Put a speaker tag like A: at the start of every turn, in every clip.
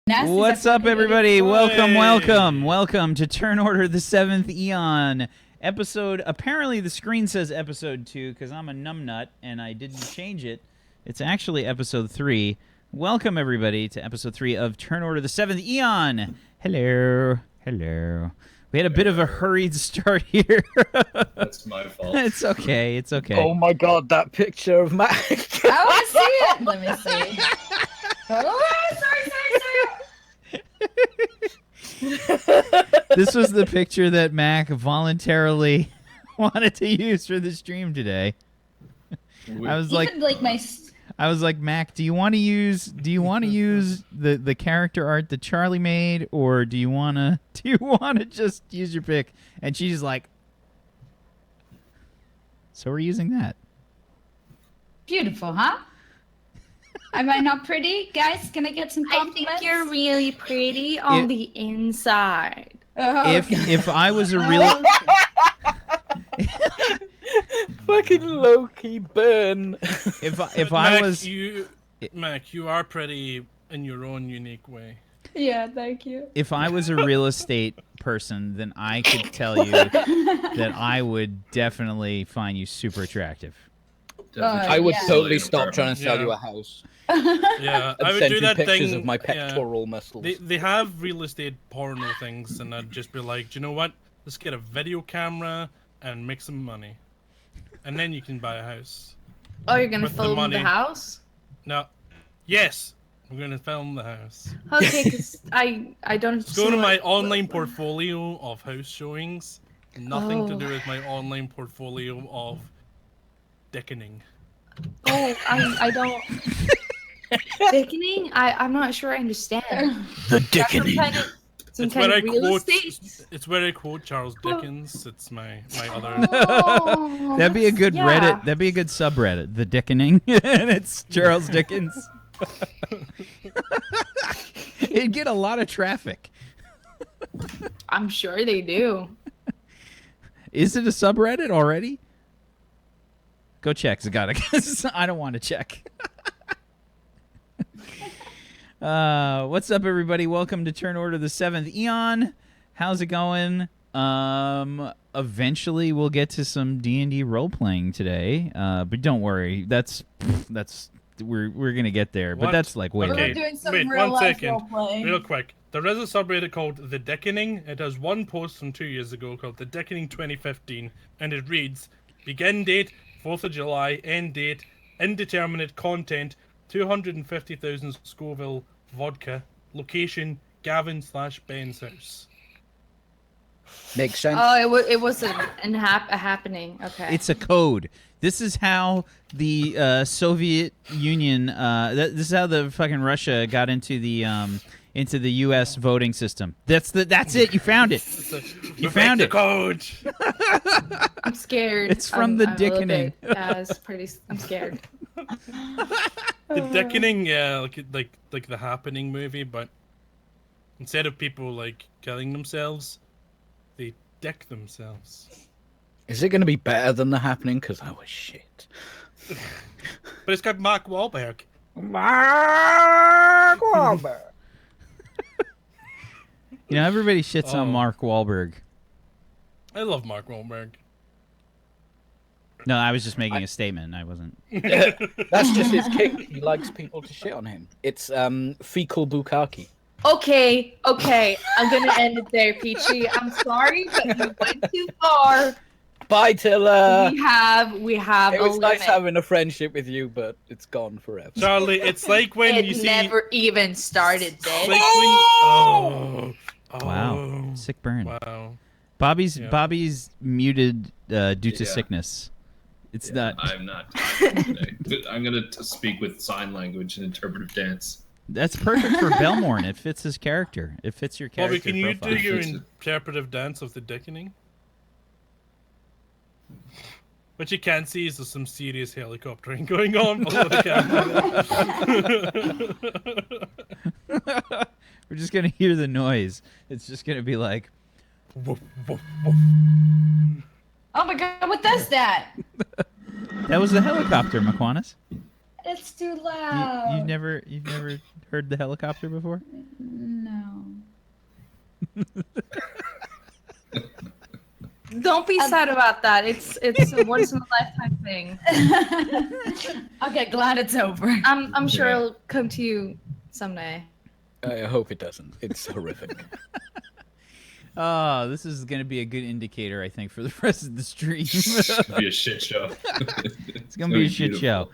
A: What's up, everybody? Welcome to Turn Order the Seventh Eon episode. Apparently, the screen says episode 2 because I'm a numbnut and I didn't change it. It's actually episode 3. Welcome, everybody, to episode 3 of Turn Order the Seventh Eon. Hello. We had a bit of a hurried start here.
B: That's my fault.
A: It's okay.
C: Oh my god, that picture of Mac.
D: I want to see it. Let me see. Oh, sorry.
A: This was the picture that Mac voluntarily wanted to use for the stream today. I was like, Mac, do you want to use the character art that Charlie made, or do you want to just use your pick? And she's like, so we're using that.
D: Beautiful, huh? Am I not pretty? Guys, can I get some compliments?
E: I think you're really pretty on the inside.
A: If I was a real...
C: Fucking low-key burn.
A: If I was...
F: Mac, you are pretty in your own unique way.
D: Yeah, thank you.
A: If I was a real estate person, then I could tell you that I would definitely find you super attractive.
C: I would totally stop trying to sell you a house.
F: Yeah, I would
C: send
F: do
C: you
F: that
C: pictures
F: thing
C: of my pectoral muscles.
F: They have real estate porno things, and I'd just be like, do you know what? Let's get a video camera and make some money, and then you can buy a house.
E: Oh, you're gonna
F: With the
E: film
F: money.
E: the house?
F: No, yes, I'm gonna film the house.
E: Okay, because I don't.
F: Let's go to my online portfolio of house showings. Nothing to do with my online portfolio of dickening.
E: Oh, I don't. Dickening? I'm not sure I understand.
C: The dickening.
F: It's where I quote Charles Dickens. It's my other.
E: Oh,
A: That'd be a good
E: yeah.
A: Reddit. That'd be a good subreddit. The Dickening, and it's Charles Dickens. It'd get a lot of traffic.
E: I'm sure they do.
A: Is it a subreddit already? Go check, Zagata. I don't want to check. What's up, everybody? Welcome to Turn Order the Seventh Eon. How's it going? Eventually, we'll get to some D&D role playing today. But don't worry, that's we're gonna get there. But that's like way
F: Okay.
D: We're doing some
F: Wait,
D: real
F: 1
D: life
F: second.
D: role-playing.
F: Real quick. There is a subreddit called The Dickening. It has one post from 2 years ago called The Dickening 2015, and it reads, begin date 4th of July, end date indeterminate, content 250,000 Scoville vodka, location Gavin/Ben's house.
C: Makes sense.
E: Oh, it was a happening. Okay.
A: It's a code. This is how the Soviet Union. This is how the fucking Russia got into the U.S. voting system. That's it. You found it. You found it.
F: Code.
E: I'm scared.
A: It's from The Dickening.
E: I'm scared.
F: The Dickening, yeah, like the Happening movie, but instead of people like killing themselves, they dick themselves.
C: Is it going to be better than The Happening? Because I was shit.
F: But it's got Mark Wahlberg.
C: Mark Wahlberg.
A: You know, everybody shits on Mark Wahlberg.
F: I love Mark Wahlberg.
A: No, I was just making a statement. I wasn't.
C: That's just his kick. He likes people to shit on him. It's fecal bukkake.
E: Okay. I'm gonna end it there, Peachy. I'm sorry, but you went too far.
C: Bye, Tilla.
E: We have
C: It was
E: a
C: nice
E: limit.
C: having a friendship with you, but it's gone forever.
F: Charlie, it's like when you
E: It
F: see.
E: never even started,
F: It's
E: Dave.
F: like when,
A: Wow, sick burn.
F: Wow.
A: Bobby's muted due to sickness. It's not.
B: I'm not talking today. But I'm going to speak with sign language and interpretive dance.
A: That's perfect for Belmorn. It fits his character. It fits your character
F: Bobby, can you
A: profile.
F: do your interpretive dance of the Dickening? What you can't see is there's some serious helicoptering going on below the camera.
A: We're just gonna hear the noise. It's just gonna be like.
F: Woof, woof, woof.
D: Oh my god, what does that?
A: That was the helicopter, McQuanis.
D: It's too loud.
A: You've never heard the helicopter before?
D: No.
E: Don't be sad about that. It's a once in a lifetime thing.
D: Okay, glad it's over.
E: I'm sure it'll come to you someday.
C: I hope it doesn't. It's horrific.
A: Oh, this is going to be a good indicator, I think, for the rest of the stream.
B: It's gonna be a shit show.
A: It's going to be a shit show.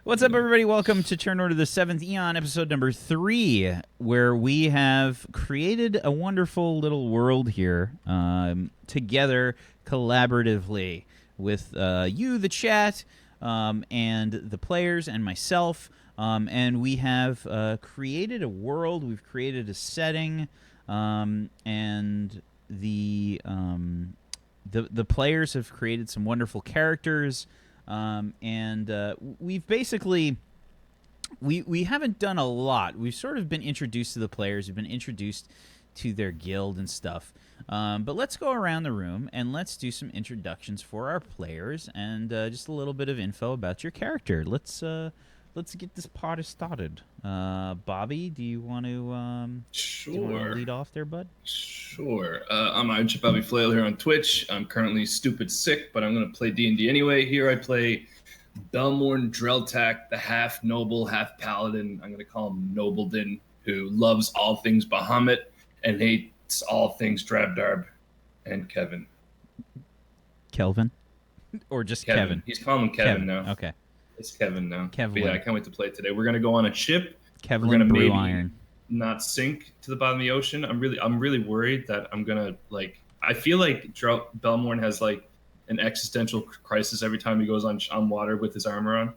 A: What's up, everybody? Welcome to Turn Order the Seventh Eon, episode number 3, where we have created a wonderful little world here together collaboratively with you, the chat, and the players, and myself. And we have created a world. We've created a setting, and the players have created some wonderful characters. And we've basically we haven't done a lot. We've sort of been introduced to the players. We've been introduced to their guild and stuff. But let's go around the room and let's do some introductions for our players and just a little bit of info about your character. Let's get this party started. Bobby, do you want to
B: Sure.
A: lead off there, bud?
B: Sure. I'm Ironship Bobby Flail here on Twitch. I'm currently stupid sick, but I'm going to play D&D anyway. Here I play Belmorn Dreltak, the half noble, half paladin. I'm going to call him Nobledin, who loves all things Bahamut and hates all things Drabdarb and Kevin.
A: Kelvin? Or just Kevin?
B: He's calling him Kevin now.
A: Okay.
B: It's Kevin now.
A: Kevin.
B: But yeah, I can't wait to play it today. We're going to go on a ship.
A: Kevin
B: We're gonna
A: Blue
B: maybe
A: Iron.
B: not sink to the bottom of the ocean. I'm really worried that I'm gonna I feel like Belmorn has like an existential crisis every time he goes on water with his armor on.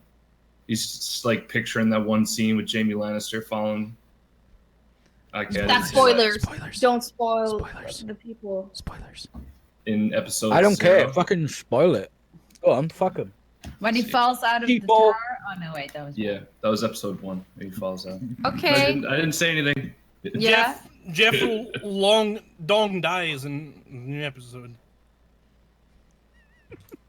B: He's just like picturing that one scene with Jaime Lannister falling. Okay,
E: That's spoilers.
A: Spoilers.
E: Don't spoil
A: Spoilers.
E: the people.
A: Spoilers.
B: in episode.
C: I don't
B: 0.
C: care. Fucking spoil it. Go on, fuck him.
D: When he falls out of
C: People.
D: the tower. Oh no, wait, that was.
B: Yeah, that was episode 1. He falls out.
E: Okay.
B: I didn't say anything.
E: Yeah.
F: Jeff Long Dong dies in the new episode.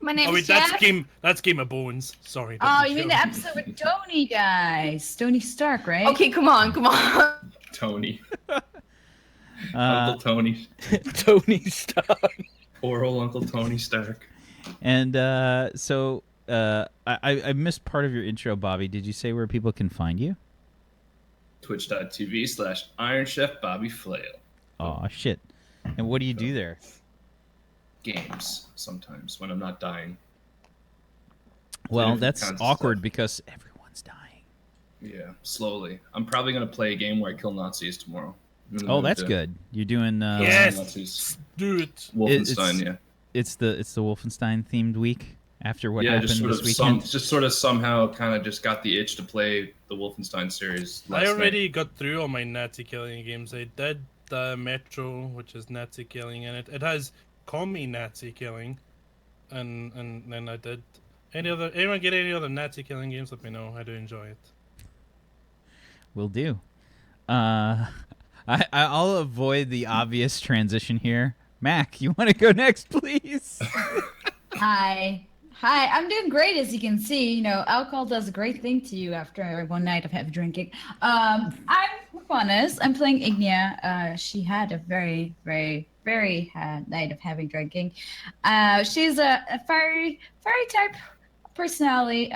E: My name
F: Oh wait,
E: is Jeff.
F: that's Game of Bones. Sorry.
D: Oh,
F: different
D: you mean
F: show.
D: the episode with Tony guys? Tony Stark, right?
E: Okay, come on.
B: Tony.
A: Uh,
B: Uncle Tony.
C: Tony Stark.
B: Poor old Uncle Tony Stark.
A: and so I missed part of your intro, Bobby. Did you say where people can find you?
B: Twitch.tv/Iron Chef Bobby Flail.
A: Oh shit! And what do you do there?
B: Games sometimes when I'm not dying.
A: Well,
B: different
A: that's
B: kinds of
A: awkward
B: stuff.
A: because everyone's dying.
B: Yeah, slowly. I'm probably gonna play a game where I kill Nazis tomorrow.
A: Oh, that's good. You're doing
F: Yes.
B: Nazis.
F: Do it.
B: Wolfenstein, yeah.
A: It's the Wolfenstein themed week after what
B: Yeah,
A: happened
B: just
A: this
B: sort of
A: weekend.
B: just sort of somehow kind of just got the itch to play the Wolfenstein series.
F: I already got through all my Nazi killing games. I did Metro, which is Nazi killing in it. It has commie Nazi killing, and then I did anyone get any other Nazi killing games? Let me know. I do enjoy it.
A: Will do. I'll avoid the obvious transition here. Mac, you want to go next, please?
D: Hi, I'm doing great, as you can see. You know, alcohol does a great thing to you after one night of heavy drinking. I'm Juanes. I'm playing Ignia. She had a very, very, very night of heavy drinking. She's a fiery type personality.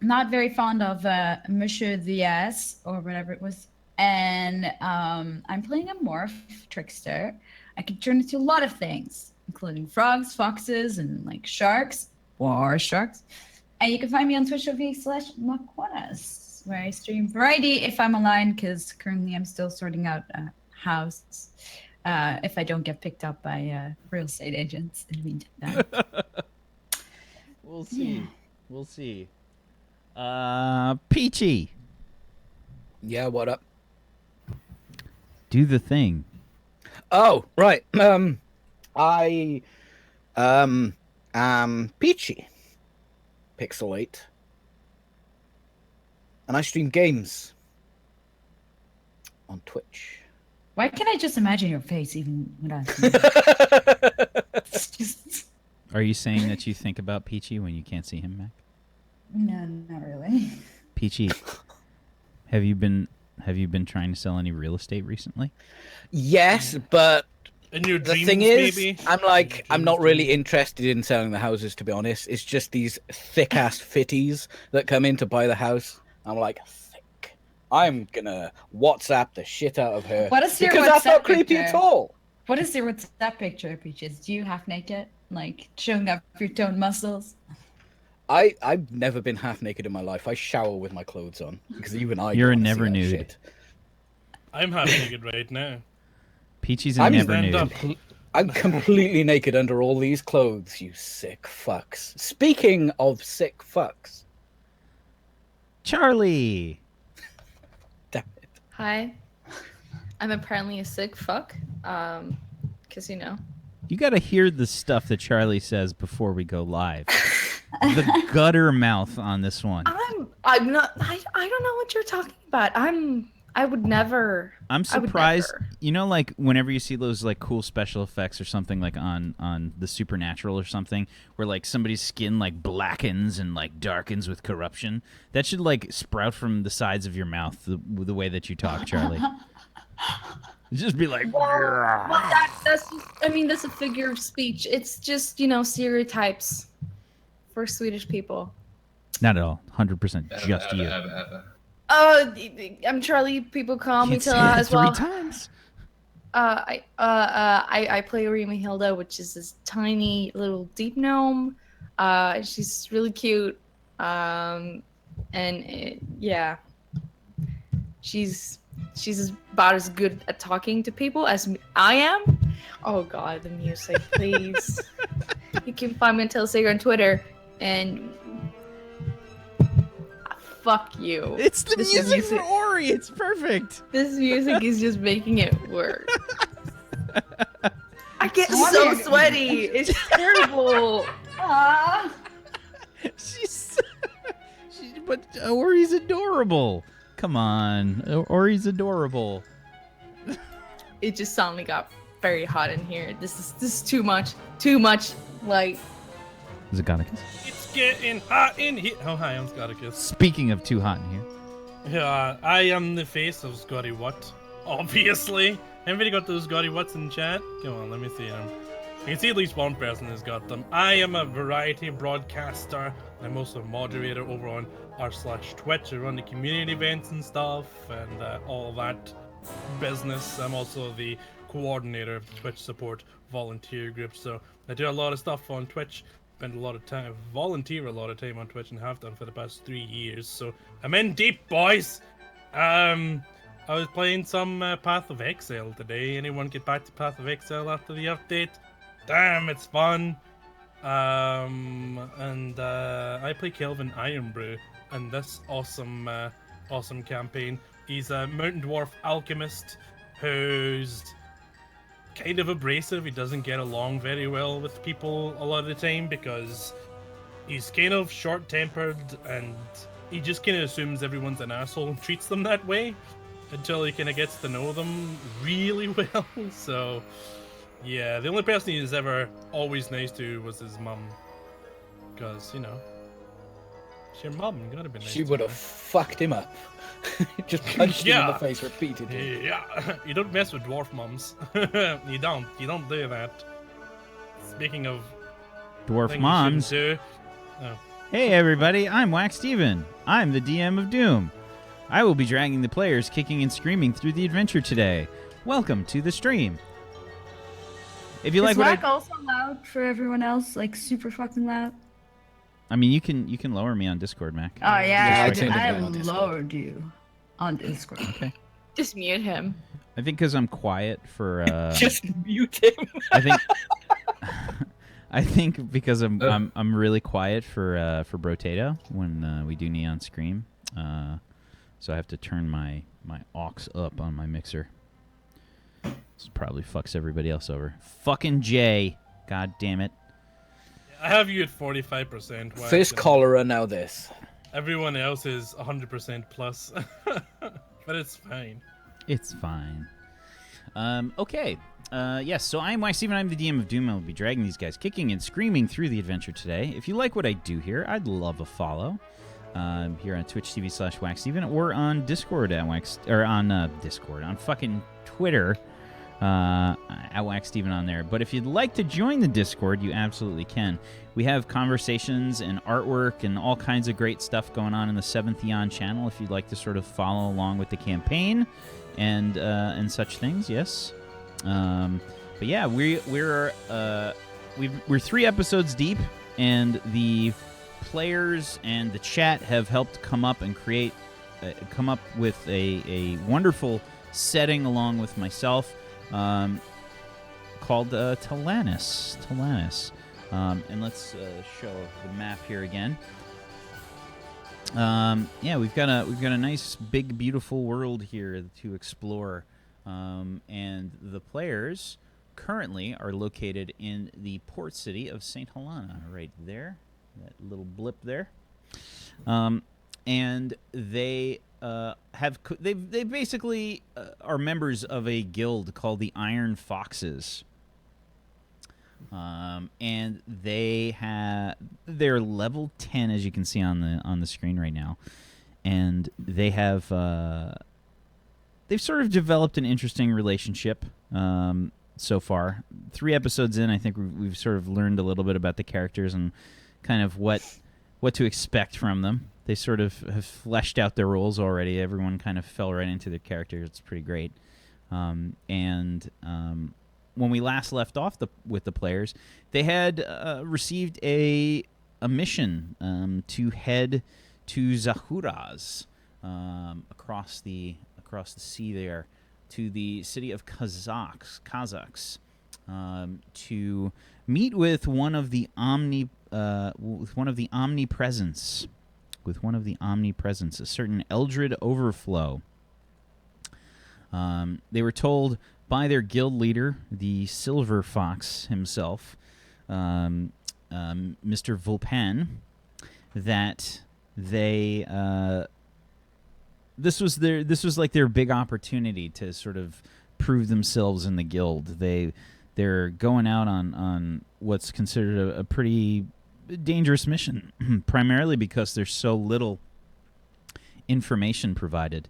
D: Not very fond of Monsieur Diaz or whatever it was. And I'm playing a morph trickster. I can turn into a lot of things, including frogs, foxes, and like sharks, or sharks. And you can find me on twitch.tv/Maquanas, where I stream variety if I'm online, because currently I'm still sorting out a house if I don't get picked up by real estate agents in the meantime.
A: We'll see. Yeah. We'll see. Peachy.
C: Yeah, what up?
A: Do the thing.
C: Oh, right. I am Peachy. Pixelate. And I stream games on Twitch.
D: Why can't I just imagine your face even without? It's just...
A: Are you saying that you think about Peachy when you can't see him, Mac?
D: No, not really.
A: Peachy, have you been trying to sell any real estate recently?
C: Yes, but
F: In your
C: the
F: dreams,
C: thing is,
F: maybe?
C: I'm not really interested in selling the houses, to be honest. It's just these thick-ass fitties that come in to buy the house. I'm like, thick. I'm gonna WhatsApp the shit out of her.
D: What is your
C: because that's not
D: WhatsApp
C: creepy
D: picture?
C: at all.
D: What is your WhatsApp picture, Peaches? Do you half naked, like showing up your toned muscles?
C: I've never been half naked in my life. I shower with my clothes on because even I.
A: You're a
C: don't wanna see
A: never
C: that
A: nude.
C: shit.
F: I'm half naked right now.
A: Peachy's a
C: I'm
A: never
F: stand
A: nude.
F: up.
C: I'm completely naked under all these clothes, you sick fucks. Speaking of sick fucks,
A: Charlie.
C: damn it.
E: Hi. I'm apparently a sick fuck. Cause
A: You got to hear the stuff that Charlie says before we go live. The gutter mouth on this one.
E: I'm not. I don't know what you're talking about. I would never.
A: I'm
E: I would
A: surprised.
E: never.
A: You know, like whenever you see those like cool special effects or something like on the Supernatural or something, where like somebody's skin like blackens and like darkens with corruption, that should like sprout from the sides of your mouth the way that you talk, Charlie. Just be like.
E: Well, that's just. I mean, that's a figure of speech. It's just stereotypes for Swedish people.
A: Not at all. 100% just you.
E: I'm Charlie. People call me
A: Can't say
E: Tila
A: that
E: as well.
A: 3 times.
E: I play Rima Hilda, which is this tiny little deep gnome. She's really cute. Yeah, she's about as good at talking to people as I am. Oh God, the music, please. You can find me on Tablestory on Twitter, and fuck you.
A: It's the
E: This
A: music
E: music-
A: for Ori. It's perfect.
E: This music is just making it worse. I get so sweaty. It's terrible.
D: Ah,
A: But Ori's adorable. Come on, Ori's adorable.
E: It just suddenly got very hot in here. This is too much. Too much. Like,
A: Is it Gonicus?
F: It's getting hot in here. Oh, hi, I'm Scotticus.
A: Speaking of too hot in here,
F: Yeah, I am the face of Scotty What. Obviously. Anybody got those Scotty What's in chat? Come on, let me see them. You can see at least one person has got them. I am a variety broadcaster. I'm also a moderator over on r/Twitch. I run the community events and stuff and all that business. I'm also the coordinator of the Twitch support volunteer group. So I do a lot of stuff on Twitch. Spend a lot of time, volunteer a lot of time on Twitch and have done for the past 3 years. So I'm in deep, boys. I was playing some Path of Exile today. Anyone get back to Path of Exile after the update? Damn, it's fun. I play Kelvin Ironbrew in this awesome campaign. He's a mountain dwarf alchemist who's kind of abrasive. He doesn't get along very well with people a lot of the time because he's kind of short-tempered and he just kind of assumes everyone's an asshole and treats them that way until he kind of gets to know them really well. So yeah, the only person he was ever always nice to was his mum, because it's your mum. You gotta be nice.
C: She
F: to
C: would
F: her.
C: have fucked him up. Just punched him in the face repeatedly.
F: Yeah, you don't mess with dwarf mums. You don't do that. Speaking of
A: dwarf
F: things you
A: moms.
F: shouldn't do,
A: Hey everybody, I'm Wacksteven. I'm the DM of Doom. I will be dragging the players kicking and screaming through the adventure today. Welcome to the stream. If you like
D: is
A: what
D: Wack
A: I
D: also loud for everyone else? Like super fucking loud?
A: mean, you can lower me on Discord, Mac.
D: Oh yeah,
C: I turned it
D: I
C: down on Discord.
D: lowered you on Discord.
A: Okay.
E: just mute him.
A: I think because I'm quiet for
C: Just mute him.
A: I think because I'm really quiet for Brotato when we do Neon Scream, so I have to turn my aux up on my mixer. This probably fucks everybody else over. Fucking Jay, god damn it!
F: I have you at 45%. Wax,
C: First
F: and
C: cholera, now this.
F: Everyone else is 100% plus, but it's fine.
A: It's fine. Okay. Yes, so I'm Wacksteven. I'm the DM of Doom. I'll be dragging these guys kicking and screaming through the adventure today. If you like what I do here, I'd love a follow. here on Twitch TV/Wacksteven, or on Discord at on fucking Twitter at Wacksteven on there. But if you'd like to join the Discord, you absolutely can. We have conversations and artwork and all kinds of great stuff going on in the Seventh Eon channel. If you'd like to sort of follow along with the campaign and such things, yes. But yeah, we're 3 episodes deep, and the players and the chat have helped come up with a wonderful setting along with myself, called Talanis. And let's show the map here again. Yeah, we've got a nice big beautiful world here to explore, and the players currently are located in the port city of St. Helena, right there, that little blip there, and they they basically are members of a guild called the Iron Foxes. And they're level 10, as you can see on the screen right now, and they have they've sort of developed an interesting relationship so far. 3 episodes in, I think we've sort of learned a little bit about the characters and kind of what to expect from them. They sort of have fleshed out their roles already. Everyone kind of fell right into their characters. It's pretty great. When we last left off with the players, they had received a mission to head to Zahuraz, across the sea there, to the city of Kazakhs, to meet with one of the omnipresence, a certain Eldred Overflow. They were told by their guild leader, the Silver Fox himself, Mr. Vulpan, that they this was like their big opportunity to sort of prove themselves in the guild. They're going out on what's considered a pretty dangerous mission, primarily because there's so little information provided.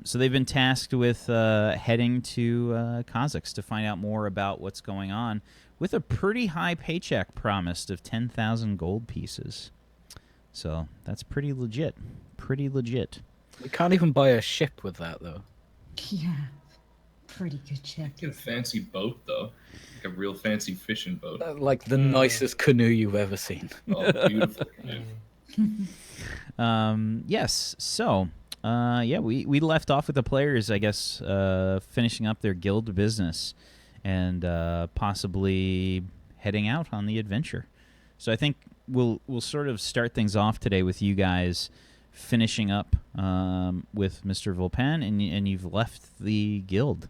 A: So they've been tasked with heading to Kazakhs to find out more about what's going on, with a pretty high paycheck promised of 10,000 gold pieces. So that's pretty legit.
C: We can't even buy a ship with that, though.
D: Yeah, pretty good check.
B: Get a fancy boat, though. Like a real fancy fishing boat.
C: Like the nicest canoe you've ever seen.
B: Oh, beautiful canoe.
A: Yes, so... yeah, we left off with the players, I guess, finishing up their guild business and possibly heading out on the adventure. So I think we'll sort of start things off today with you guys finishing up with Mr. Vulpan, and you've left the guild.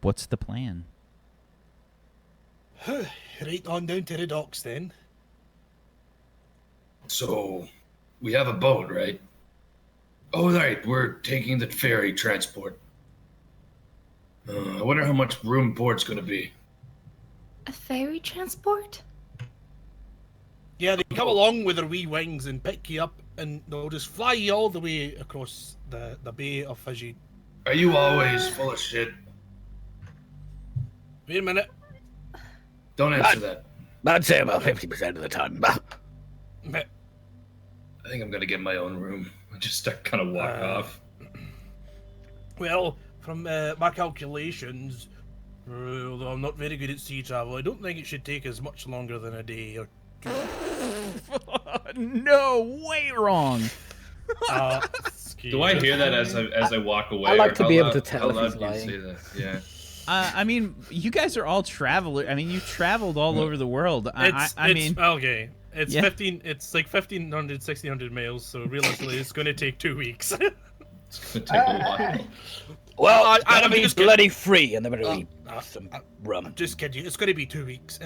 A: What's the plan?
F: Right on down to the docks then.
B: So, we have a boat, right? Oh, right, we're taking the ferry transport. I wonder how much room board's gonna be.
E: A ferry transport?
F: Yeah, they come along with their wee wings and pick you up, and they'll just fly you all the way across the Bay of Fiji.
B: Are you always full of shit?
F: Wait a minute.
B: Don't answer that.
C: I'd say about 50% of the time.
B: I think I'm gonna get my own room. I just start kind of walk off.
F: Well, from my calculations, although I'm not very good at sea travel, I don't think it should take us much longer than a day or two.
A: No, way wrong.
B: Do I hear that as I walk away?
C: I like to
B: How
C: be able
B: loud-
C: to tell
B: how
C: if
B: loud
C: he's
B: do you
C: lying.
B: say that? Yeah.
A: I mean, you guys are all travelers. I mean, you traveled all over the world. I mean,
F: okay. It's
A: Yeah.
F: 15. It's like 1,500, 1,600 miles. So realistically, it's going to take 2 weeks.
B: It's gonna take a while.
C: Well, it's
F: I'm
C: gotta be
F: just kidding.
C: bloody free, and they better eat some rum.
F: Just kidding. It's going to be 2 weeks.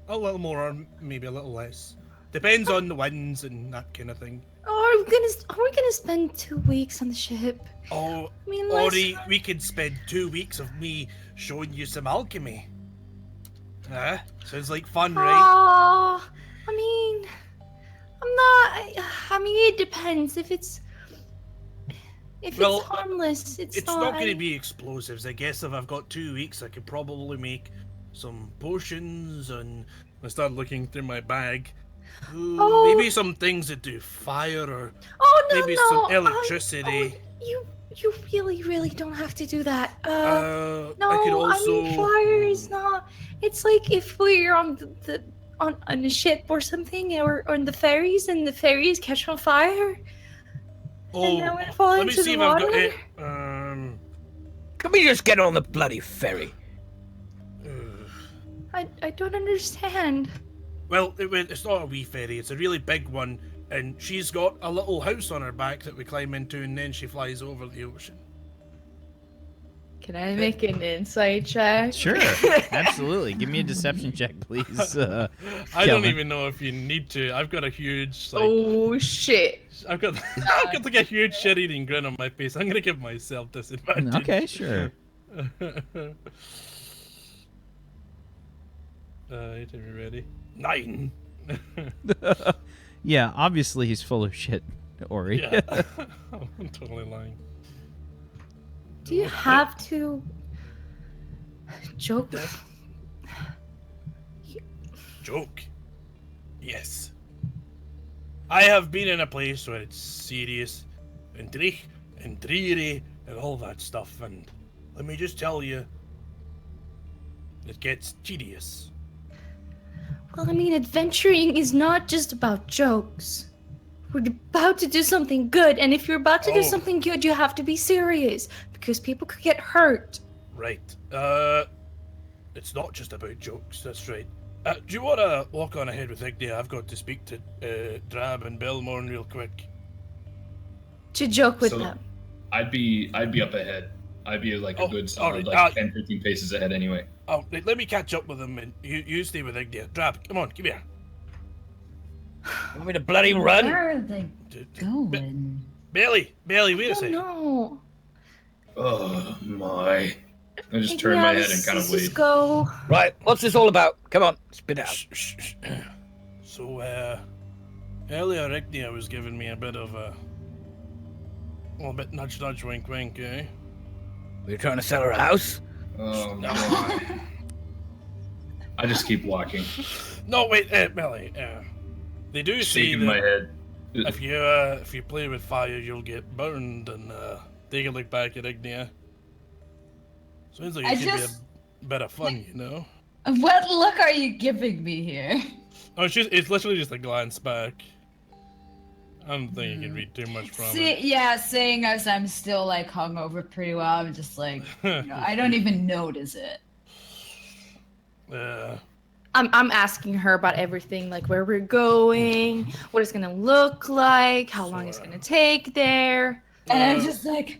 F: A little more, or maybe a little less. Depends on the winds and that kind of thing.
E: Are we gonna spend 2 weeks on the ship?
F: Oh,
E: I mean,
F: or
E: let's...
F: we could spend 2 weeks of me showing you some alchemy. Sounds like fun, right?
E: Aw, I mean, I'm not. I mean, it depends. If it's harmless, it's
F: not going to be explosives. I guess if I've got 2 weeks, I could probably make some potions, and I start looking through my bag. Ooh, maybe some things that do fire, or maybe some electricity.
E: You really don't have to do that.
F: I could
E: I mean, fire is not. It's like if we're on on a ship or something, or on the ferries, and the ferries catch on fire. And then we fall
F: let me
E: into
F: see
E: the
F: if
E: water.
F: I've got it.
C: Can we just get on the bloody ferry?
E: I don't understand.
F: Well, it's not a wee ferry. It's a really big one, and she's got a little house on her back that we climb into, and then she flies over the ocean.
E: Can I make an insight check?
A: Sure, absolutely. Give me a deception check, please.
F: I don't even know if you need to. I've got a huge.
E: Oh shit!
F: I've got like a huge shit-eating grin on my face. I'm gonna give myself disadvantage.
A: Okay, sure.
F: Are you ready? 9.
A: Yeah, obviously he's full of shit, Ori.
F: Yeah, I'm totally lying.
E: Do you have to joke?
F: Joke? Yes. I have been in a place where it's serious, and dreary, and all that stuff, and let me just tell you, it gets tedious.
E: Well, I mean, adventuring is not just about jokes. We're about to do something good, and if you're about to do something good, you have to be serious, because people could get hurt.
F: Right. It's not just about jokes, that's right. Do you want to walk on ahead with Ignia? I've got to speak to Drab and Belmorn real quick.
E: To joke with them.
B: I'd be up ahead. I'd be like a good solid,
F: right.
B: 10, 15 paces ahead anyway.
F: Oh, let me catch up with them, and you stay with Ignia. Drab, come on, come here.
C: Want me to bloody run?
D: Where are they going?
F: Bailey, wait a second.
E: No.
B: Oh my. I just turn my head and kind of wait.
E: Just go.
C: Right, what's this all about? Come on, spit out.
F: Shh. So, earlier Ignia was giving me a bit of a bit nudge, wink, wink, eh?
C: Were you trying to sell her a house?
B: Oh my. I just keep walking.
F: No, wait, Bailey, they do say
B: Shaking my head.
F: if you play with fire, you'll get burned, and take a look back at Ignia. Sounds like it could be a bit of fun, you know?
D: What look are you giving me here?
F: Oh, it's literally just a glance back. I don't think you can read too much from it.
D: Yeah, seeing as I'm still like hungover pretty well, I'm just like, I don't even notice it.
E: I'm asking her about everything, like where we're going, what it's gonna look like, how long it's gonna take there.
D: And I'm just like,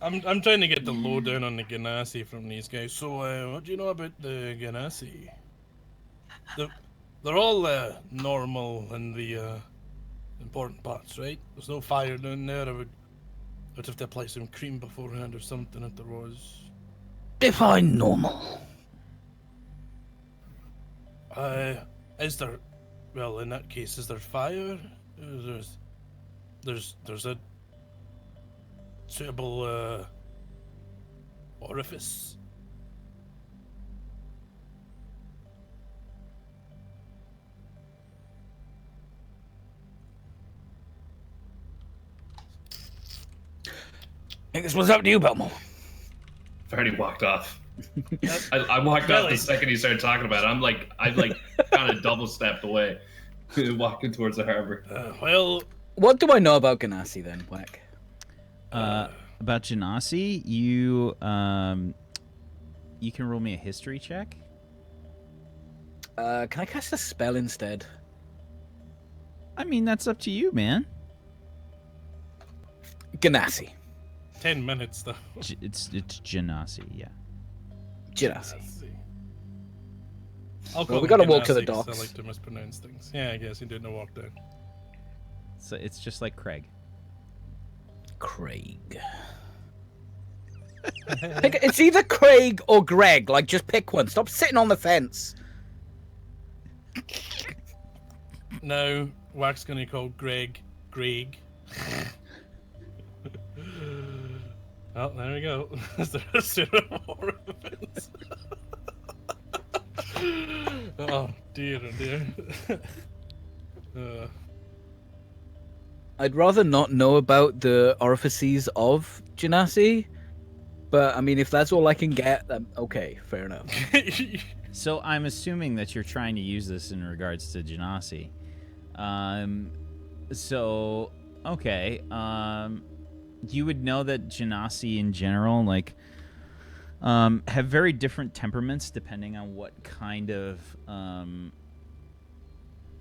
F: I'm trying to get the lowdown on the Ganassi from these guys. So, what do you know about the Ganassi? They're all normal in the important parts, right? There's no fire down there. I'd have to apply some cream beforehand or something if there was.
C: Define normal.
F: Is there? Well, in that case, is there fire? There's a suitable orifice.
C: I think this was up to you, Belmore.
B: I've already walked off. I walked off the second he started talking about it. I kind of double stepped away, walking towards the harbor.
F: Well,
C: what do I know about Ganassi then, Wack?
A: About Genasi, you can roll me a history check.
C: Can I cast a spell instead?
A: I mean, that's up to you, man.
C: Ganassi.
F: 10 minutes though.
A: It's Genasi, yeah.
C: Genasi.
F: Well,
C: we gotta walk to the
F: Ganassi 'cause
C: docks.
F: I like to mispronounce things. Yeah, I guess he didn't walk down.
A: So it's just like Craig.
C: Craig. It's either Craig or Greg. Like, just pick one. Stop sitting on the fence.
F: Now, Wax gonna call Greg. Oh, there we go. Is there a pseudo reference? Oh dear, oh dear.
C: I'd rather not know about the orifices of Genasi, but I mean, if that's all I can get, then okay, fair enough.
A: So I'm assuming that you're trying to use this in regards to Genasi. So okay. You would know that Genasi in general, like, have very different temperaments depending on what kind of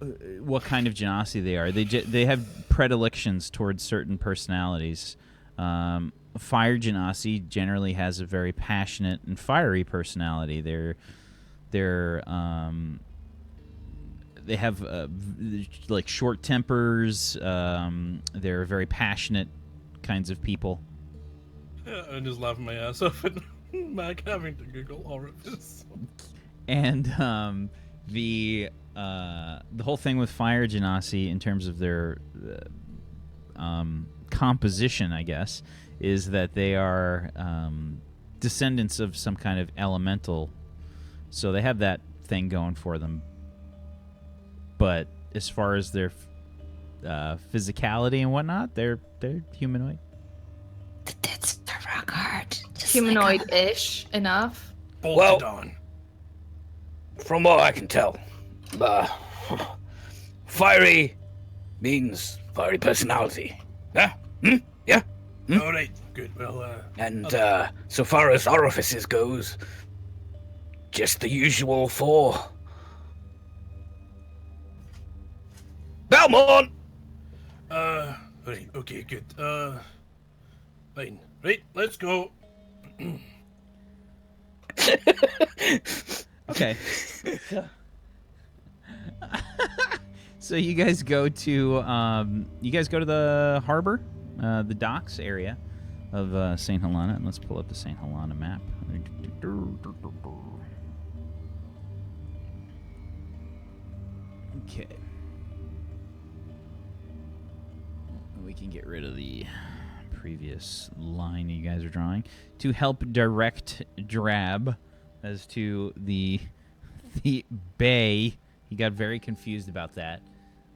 A: Genasi they are. They have predilections towards certain personalities. Fire Genasi generally has a very passionate and fiery personality. They have like short tempers. They're very passionate kinds of people.
F: Yeah, I'm just laughing my ass off at Mac having to Google orifice.
A: And the whole thing with Fire Genasi in terms of their composition, I guess, is that they are descendants of some kind of elemental, so they have that thing going for them. But as far as their physicality and whatnot, they're humanoid.
D: That's the rock hard.
E: Humanoid-ish enough.
F: Bolted on.
C: From what I can tell, fiery means fiery personality. Yeah? Yeah?
F: Alright, good. Well,
C: And so far as orifices goes, just the usual 4. Belmont!
F: Right, okay, good. Fine. Right, let's go.
A: Okay. So you guys go to the harbor, the docks area of St. Helena, and let's pull up the St. Helena map. Okay. We can get rid of the previous line you guys are drawing to help direct Drab as to the bay. He got very confused about that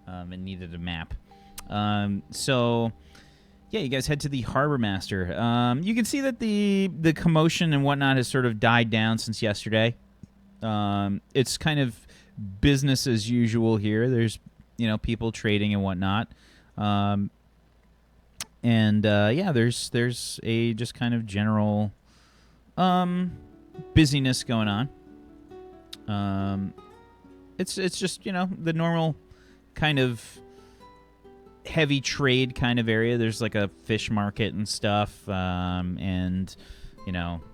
A: and needed a map. So yeah, you guys head to the Harbormaster. You can see that the commotion and whatnot has sort of died down since yesterday. It's kind of business as usual here. There's people trading and whatnot. And yeah, there's a just kind of general busyness going on. It's just the normal kind of heavy trade kind of area. There's like a fish market and stuff, and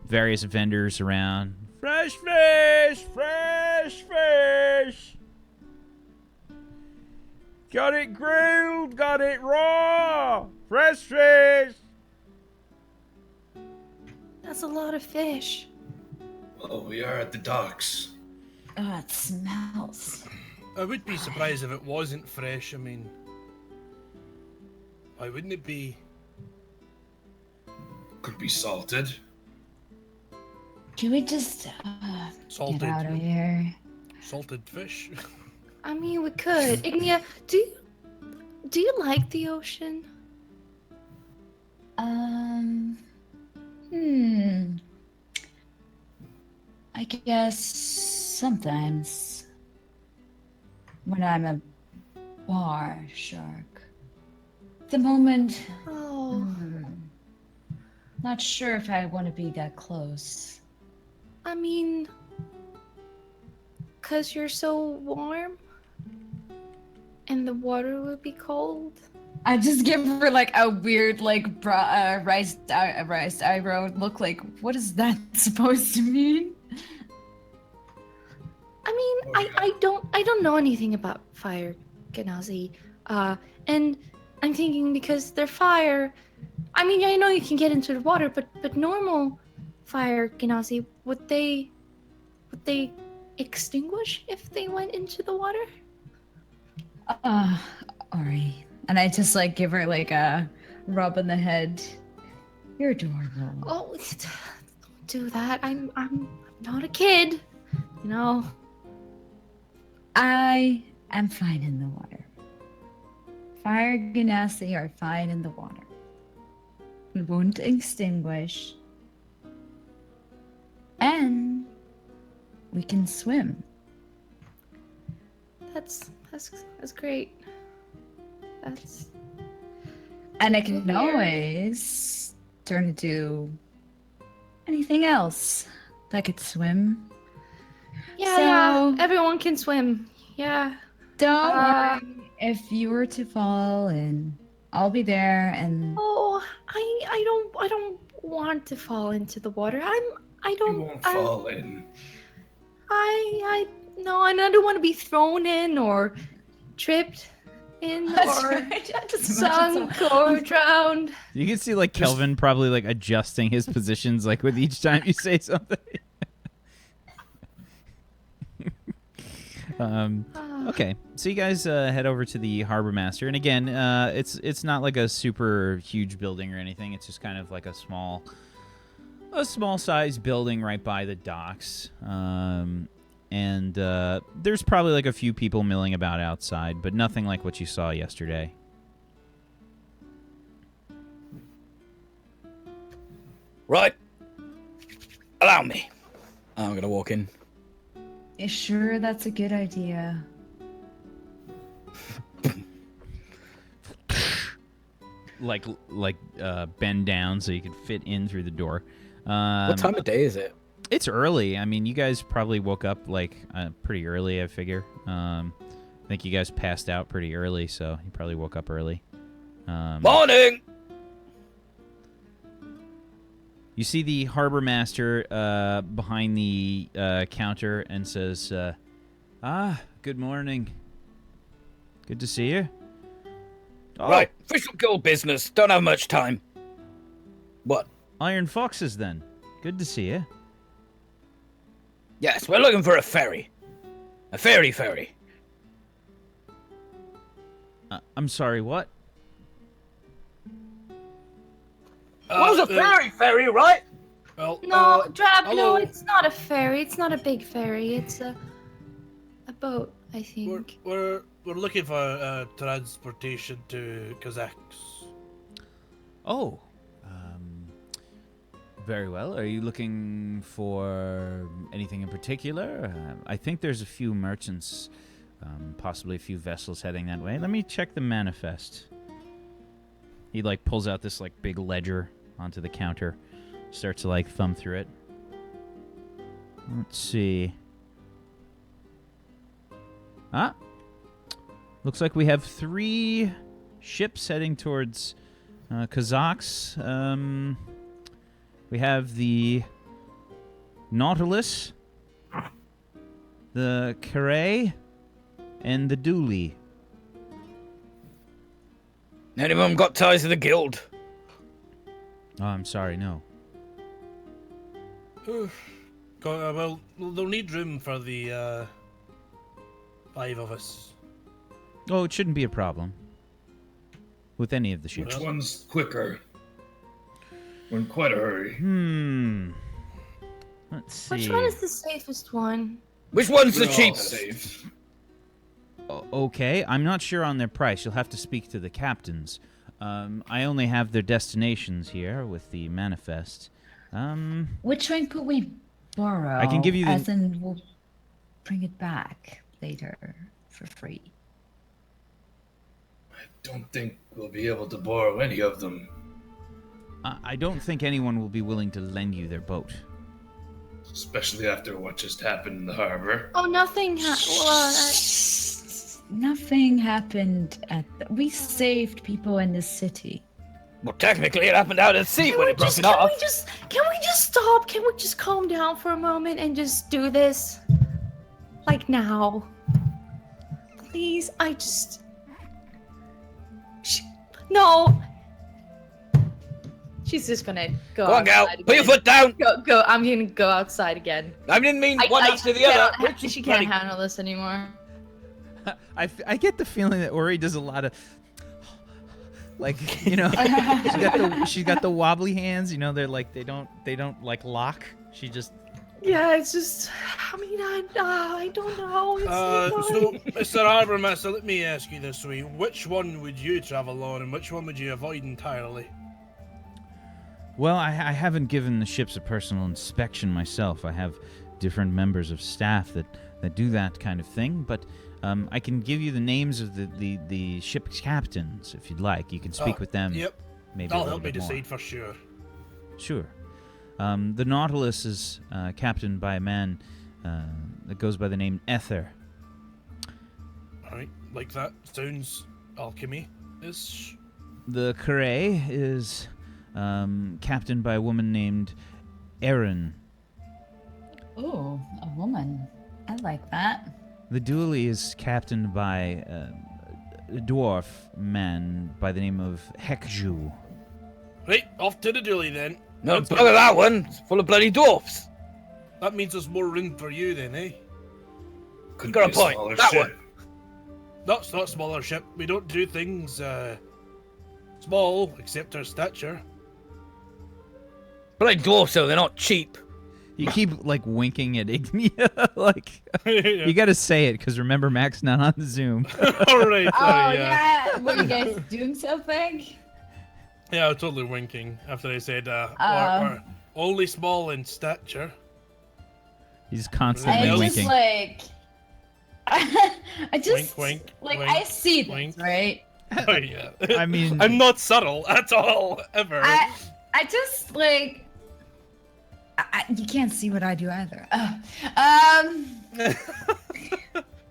A: various vendors around. Fresh fish, fresh fish. Got it grilled, got it raw. Fresh fish.
E: That's a lot of fish.
B: Oh, we are at the docks.
D: Oh, it smells.
F: I would be surprised if it wasn't fresh. I mean, why wouldn't it be?
B: Could be salted.
D: Can we just
F: Salted.
D: get out of here?
F: Salted fish.
E: I mean, we could. Ignia, do you like the ocean?
D: I guess sometimes when I'm a bar shark. At the moment,
E: Oh,
D: not sure if I want to be that close.
E: I mean, 'cause you're so warm and the water will be cold.
D: I just give her like a weird raised eyebrow look. Like, what is that supposed to mean?
E: I mean, I don't know anything about fire Genasi. And I'm thinking because they're fire. I mean, I know you can get into the water, but normal fire Genasi, would they extinguish if they went into the water?
D: Ari. And I just like give her like a rub on the head. You're adorable.
E: Oh, don't do that. I'm not a kid. You know.
D: I am fine in the water. Fire Ganassi are fine in the water. We won't extinguish. And we can swim.
E: That's great. That's
D: And I can
E: Weird.
D: always turn into anything else that could swim.
E: yeah,
D: So-
E: yeah. Everyone can swim. Yeah.
D: Don't
E: Uh,
D: worry if you were to fall, and I'll be there. And
E: Oh, I don't want to fall into the water. I
B: You
E: don't.
B: won't
E: I,
B: fall in.
E: no, and I don't want to be thrown in or tripped in
D: That's
E: or
D: right. I just imagine
E: sunk or drowned.
A: You can see like Kelvin probably like adjusting his positions like with each time you say something. Okay, so you guys head over to the Harbormaster, and again, it's not like a super huge building or anything. It's just kind of like a small size building right by the docks. And there's probably like a few people milling about outside, but nothing like what you saw yesterday.
C: Right. Allow me. I'm gonna walk in.
D: You sure that's a good idea?
A: Like bend down so you can fit in through the door.
C: What time of day is it?
A: It's early. I mean, you guys probably woke up like pretty early, I figure. I think you guys passed out pretty early, so you probably woke up early.
C: Morning.
A: You see the Harbormaster behind the counter and says, good morning. Good to see you. Oh,
C: Right. Official guild business. Don't have much time. What?
A: Iron Foxes then. Good to see you.
C: Yes, we're looking for a ferry. A ferry.
A: I'm sorry, what?
C: What's a ferry, right?
F: Well,
E: No, Drab.
F: hello.
E: No, it's not a ferry. It's not a big ferry. It's a boat, I think.
F: We're looking for transportation to Kazakhs.
A: Oh, very well. Are you looking for anything in particular? I think there's a few merchants, possibly a few vessels heading that way. Let me check the manifest. He like pulls out this like big ledger onto the counter, starts to like thumb through it. Let's see. Looks like we have 3 ships heading towards Kazakhs. We have the Nautilus, the Carré, and the Dooley.
C: Any of them got ties to the guild?
A: Oh, I'm sorry, no.
F: Well, they'll need room for the 5 of us.
A: Oh, it shouldn't be a problem with any of the ships.
B: Which one's quicker? We're in quite a hurry.
A: Let's see.
E: Which one is the safest one?
C: Which one's the
B: We're all
C: cheapest?
B: safe.
A: Okay, I'm not sure on their price. You'll have to speak to the captains. I only have their destinations here with the manifest.
D: Which one could we borrow?
A: I can give you the-
D: As in, we'll bring it back later for free.
B: I don't think we'll be able to borrow any of them.
A: I don't think anyone will be willing to lend you their boat.
B: Especially after what just happened in the harbor.
E: Oh, nothing.
D: Nothing happened we saved people in this city.
C: Well, technically, it happened out at sea
E: Can
C: when
E: we
C: it broke
E: just
C: it off.
E: can we just stop? Can we just calm down for a moment and just do this? Like now. Please, no. She's just gonna go
C: Go on, gal.
E: outside
C: Put your
E: again.
C: foot down.
E: Go. I'm gonna go outside again.
C: I didn't mean one after the other.
E: She can't handle this anymore.
A: I get the feeling that Ori does a lot of, like, she's got the wobbly hands. They're like they don't like lock. She just.
E: Yeah, it's just. I mean, I don't know.
F: So, Mr. Harbormaster, let me ask you this way: which one would you travel on, and which one would you avoid entirely?
A: Well, I haven't given the ships a personal inspection myself. I have different members of staff that do that kind of thing, but I can give you the names of the ship's captains if you'd like. You can speak with them.
F: Yep.
A: Maybe
F: That'll
A: a little
F: help me
A: bit more.
F: decide for sure.
A: Sure. The Nautilus is captained by a man that goes by the name Ether.
F: Alright, like that. Sounds alchemy-ish.
A: The Caray is captained by a woman named Erin.
D: Ooh, a woman. I like that.
A: The Dually is captained by a dwarf man by the name of Hekju.
F: Right, off to the dually then.
C: No, bugger that one. It's full of bloody dwarfs.
F: That means there's more room for you then, eh?
B: Could
C: Got a
B: be
C: point.
B: smaller
C: That
B: ship.
C: one.
F: That's not smaller ship. We don't do things small, except our stature.
C: Bloody dwarfs, though. They're not cheap.
A: You keep like winking at Ignia, like
F: Yeah.
A: you got to say it because remember Mac's not on the Zoom.
F: Alright,
D: Oh
F: yeah.
D: yeah. What are you guys doing something?
F: Yeah, I was totally winking after I said, we're only small in stature.
A: He's
D: I
A: constantly
F: Really?
D: just
A: winking.
D: like. I just
F: Wink,
D: like
F: wink,
D: I see this,
F: wink.
D: right?
F: Oh, yeah.
A: I mean,
F: I'm not subtle at all, ever.
D: I just like. You can't see what I do either.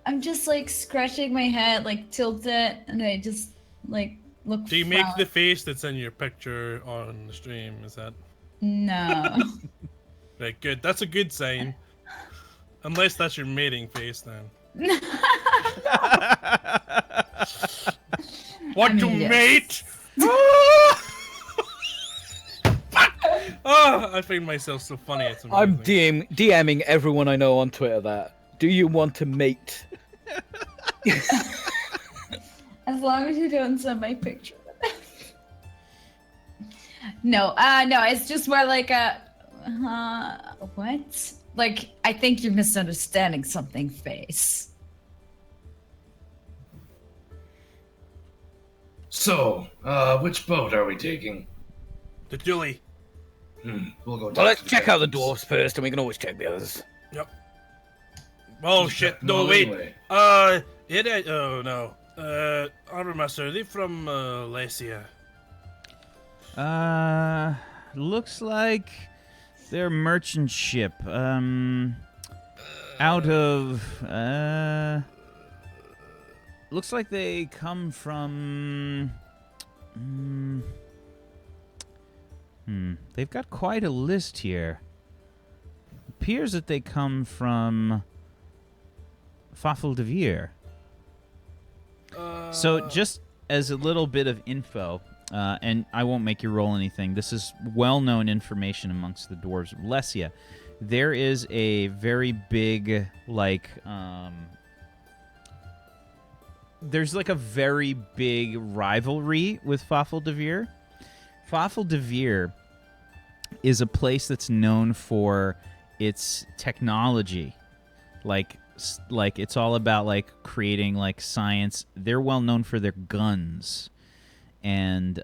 D: I'm just like scratching my head, like tilt it, and I just like look.
F: Do you make
D: frown.
F: the face that's in your picture on the stream? Is that
D: No.
F: right? Good. That's a good sign. Unless that's your mating face, then. Want to
D: yes.
F: mate? Oh, I find myself so funny. It's amazing.
C: I'm DMing everyone I know on Twitter that. Do you want to mate?
D: As long as you don't send my picture. No, it's just more like a, what? Like, I think you're misunderstanding something face.
B: So, which boat are we taking?
F: The dually.
B: We'll go.
C: Well, let's check out the dwarfs first, and we can always check the others.
F: Yep. Oh shit! No, wait.
B: Anyway.
F: Oh no. Harbormaster, are they from Lesia?
A: Looks like they're a merchant ship. Out of looks like they come from. They've got quite a list here. Appears that they come from Fafel de Veer. So just as a little bit of info, and I won't make you roll anything. This is well-known information amongst the dwarves of Lesia. There is a very big, like, there's like a very big rivalry with Fafel de Veer. Fafel de Veer is a place that's known for its technology, like it's all about like creating like science. They're well known for their guns, and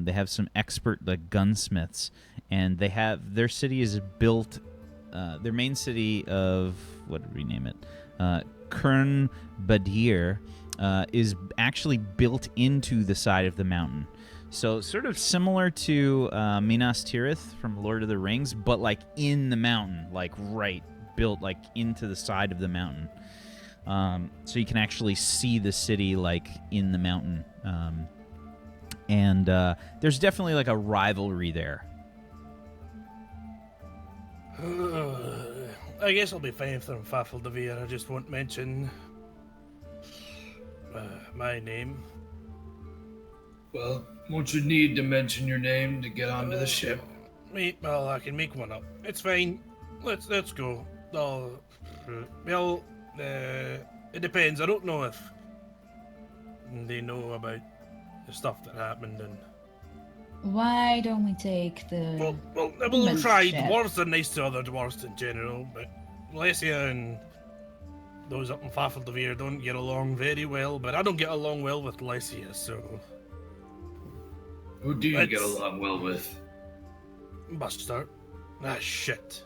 A: they have some expert like gunsmiths, and they have their city is built. Their main city of what did we name it? Kern Badir is actually built into the side of the mountain. So sort of similar to Minas Tirith from Lord of the Rings, but like in the mountain, like built like into the side of the mountain. So you can actually see the city like in the mountain. And there's definitely like a rivalry there.
F: I guess I'll be fine if they're from Fafel de Veer. I just won't mention my name.
B: Well, won't you need to mention your name to get onto the ship?
F: Well, I can make one up. It's fine. Let's go. It depends. I don't know if they know about the stuff that happened. And
D: Why don't we take the...
F: we'll try.
D: ship?
F: Dwarves are nice to other dwarves in general, but Lesia and those up in Fafaldavir don't get along very well. But I don't get along well with Lesia, so...
B: Who do you get along well with?
F: Buster. Ah, shit.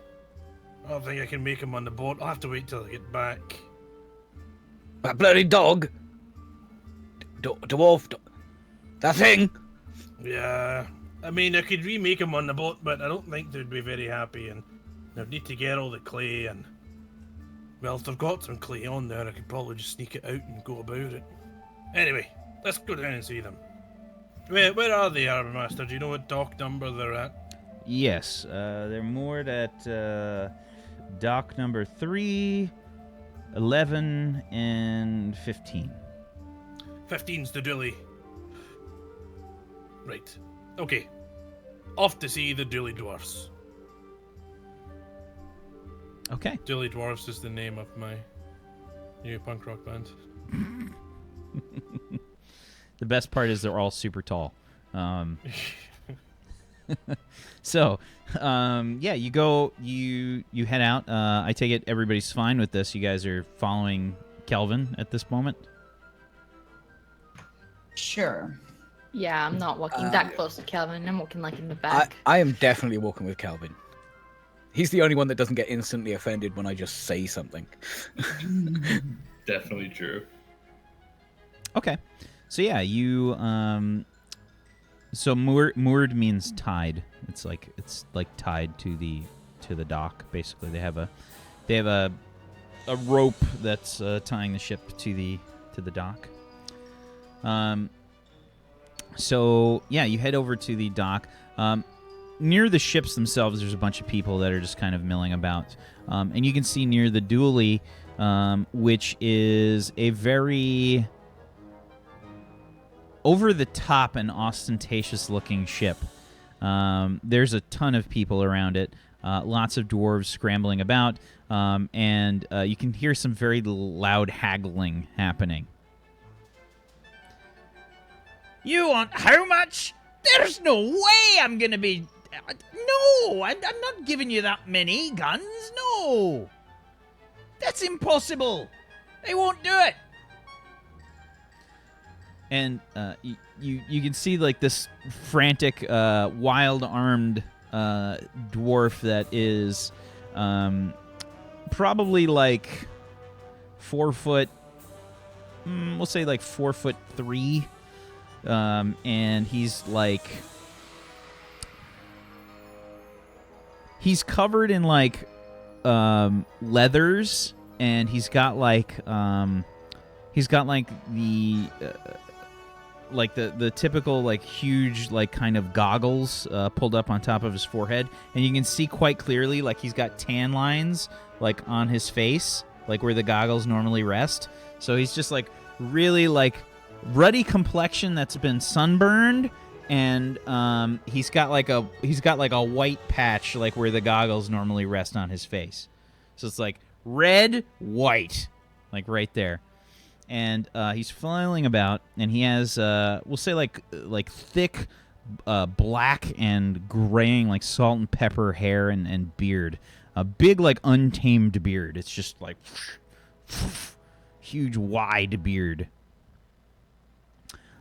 F: I don't think I can make him on the boat. I'll have to wait till I get back.
C: That bloody dog. Dwarf. That thing.
F: Yeah. I mean, I could remake him on the boat, but I don't think they'd be very happy, and they'd need to get all the clay, and... Well, if they've got some clay on there, I could probably just sneak it out and go about it. Anyway, let's go down and see them. Where are they, Harbormaster? Do you know what dock number they're at?
A: Yes, they're moored at dock number 3, 11, and 15.
F: 15's the Dooley. Right. Okay. Off to see the Dooley Dwarfs.
A: Okay.
F: Dooley Dwarfs is the name of my new punk rock band.
A: The best part is they're all super tall. So, yeah, you go, you head out. I take it everybody's fine with this. You guys are following Kelvin at this moment?
D: Sure.
E: Yeah, I'm not walking that close to Calvin. I'm walking like in the back.
C: I am definitely walking with Calvin. He's the only one that doesn't get instantly offended when I just say something.
B: Definitely true.
A: Okay. So yeah, you so moored means tied. It's like tied to the dock basically. They have a rope that's tying the ship to the dock. So yeah, you head over to the dock. Near the ships themselves, there's a bunch of people that are just kind of milling about. And you can see near the Dooley, which is a very over-the-top and ostentatious-looking ship. There's a ton of people around it, lots of dwarves scrambling about, and you can hear some very loud haggling happening. You want how much? There's no way I'm gonna be... No, I'm not giving you that many guns, no! That's impossible! They won't do it! And you can see like this frantic, wild-armed dwarf that is probably like 4 foot, we'll say like 4'3", and he's like covered in like leathers, and he's got like the typical like huge like kind of goggles pulled up on top of his forehead, and you can see quite clearly like he's got tan lines like on his face, like where the goggles normally rest. So he's just like really like ruddy complexion that's been sunburned, and he's got like a white patch like where the goggles normally rest on his face. So it's like red, white, like right there. And he's flailing about, and he has, we'll say, like thick, black and graying, like salt and pepper hair and beard. A big, like, untamed beard. It's just like huge, wide beard.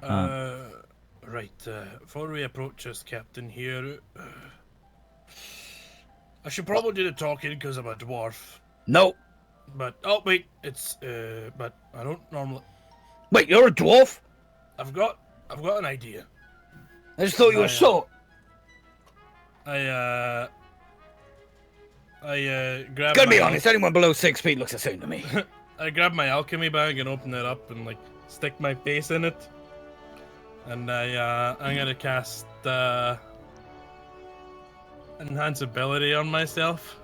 F: Right. Before we approach this captain here, I should probably do the talking because I'm a dwarf.
C: No.
F: But oh wait, it's but I don't normally.
C: Wait, you're a dwarf?
F: I've got an idea.
C: I just thought you were short.
F: I grab.
C: Gotta be honest, anyone below 6 feet looks the same to me.
F: I grab my alchemy bag and open it up and like stick my face in it, and I'm gonna cast enhance ability on myself.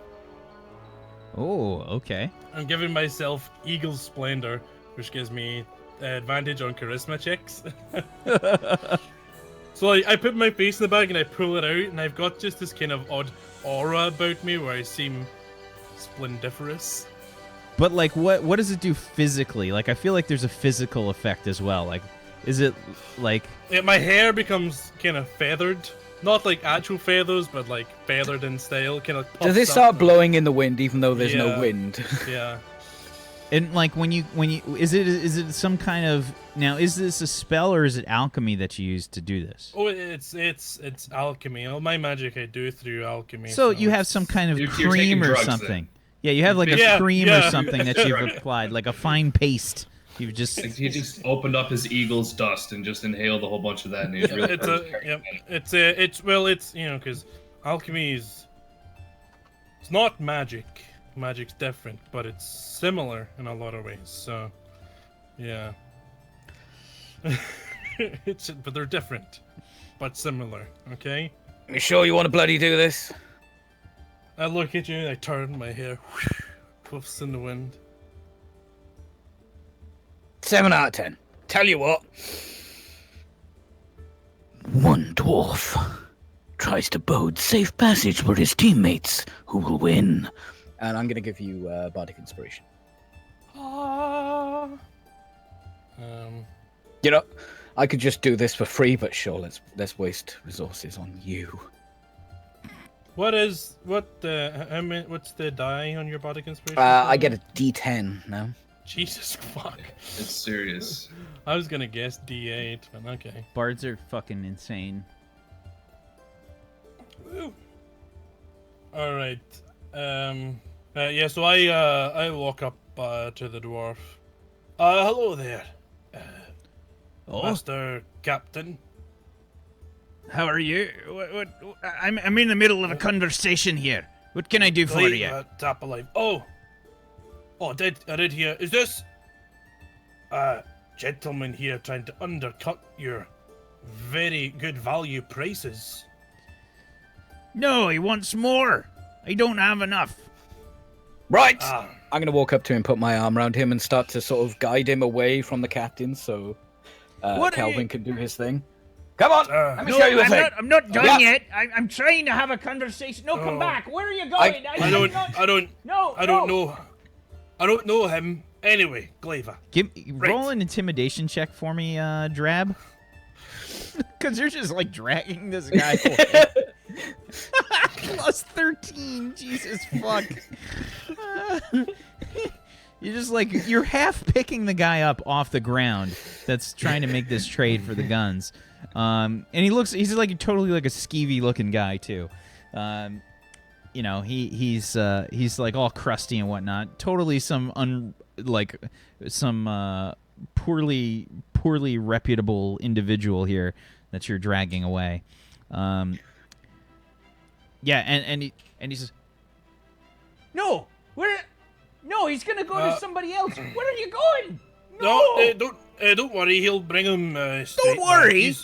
A: Oh, okay.
F: I'm giving myself Eagle Splendor, which gives me advantage on charisma checks. So I put my face in the bag and I pull it out, and I've got just this kind of odd aura about me where I seem splendiferous.
A: But like, what does it do physically? Like, I feel like there's a physical effect as well. Like, is it like?
F: Yeah, my hair becomes kind of feathered, not like actual feathers, but like feathered in style. Kind of.
C: Does it start blowing in the wind, even though there's no wind?
F: Yeah.
A: And like when you is it some kind of now? Is this a spell or is it alchemy that you use to do this?
F: Oh, it's alchemy. All my magic I do through alchemy.
A: So you have some kind of
B: You're
A: cream
B: taking
A: or
B: drugs,
A: something.
B: then.
A: Yeah, you have like a cream or
F: yeah.
A: something that you've applied, like a fine paste. You've just
B: Like, he just opened up his eagle's dust and just inhaled a whole bunch of that, and he's really.
F: It's you know, because alchemy is it's not magic. Magic's different, but it's similar in a lot of ways. So, yeah. But they're different, but similar. Okay.
C: You sure you want to bloody do this?
F: I look at you and I turn my hair, puffs in the wind.
C: 7 out of 10. Tell you what. One dwarf tries to bode safe passage for his teammates. Who will win? And I'm going to give you bardic inspiration. You know, I could just do this for free, but sure, let's waste resources on you.
F: What's the die on your bardic inspiration?
C: I get a D10 now.
F: Jesus fuck.
B: It's serious.
F: I was gonna guess D8, but okay.
A: bards are fucking insane.
F: All right. Yeah. So I walk up to the dwarf. Hello there, Master Captain.
A: How are you? What? I'm in the middle of a conversation here. What can I do for you?
F: Tap alive. Oh, I did hear. Is this gentleman here trying to undercut your very good value prices?
A: No, he wants more. I don't have enough.
C: Right! I'm going to walk up to him, put my arm around him, and start to sort of guide him away from the captain so Calvin can do his thing. Come on! Let me show you a thing!
A: I'm not done yet. I'm trying to have a conversation. No, come back. Where are you going?
F: I don't know him. Anyway, Glaiva.
A: Roll an intimidation check for me, Drab. Because you're just like dragging this guy away. Plus 13. Jesus fuck. You're just like, you're half picking the guy up off the ground that's trying to make this trade for the guns. And he's like totally like a skeevy looking guy too. You know, he's like all crusty and whatnot. Totally some poorly reputable individual here that you're dragging away. Yeah, and he says, "No, he's gonna go to somebody else. Where are you going? No,
F: don't worry. He'll bring him. Don't
A: worry.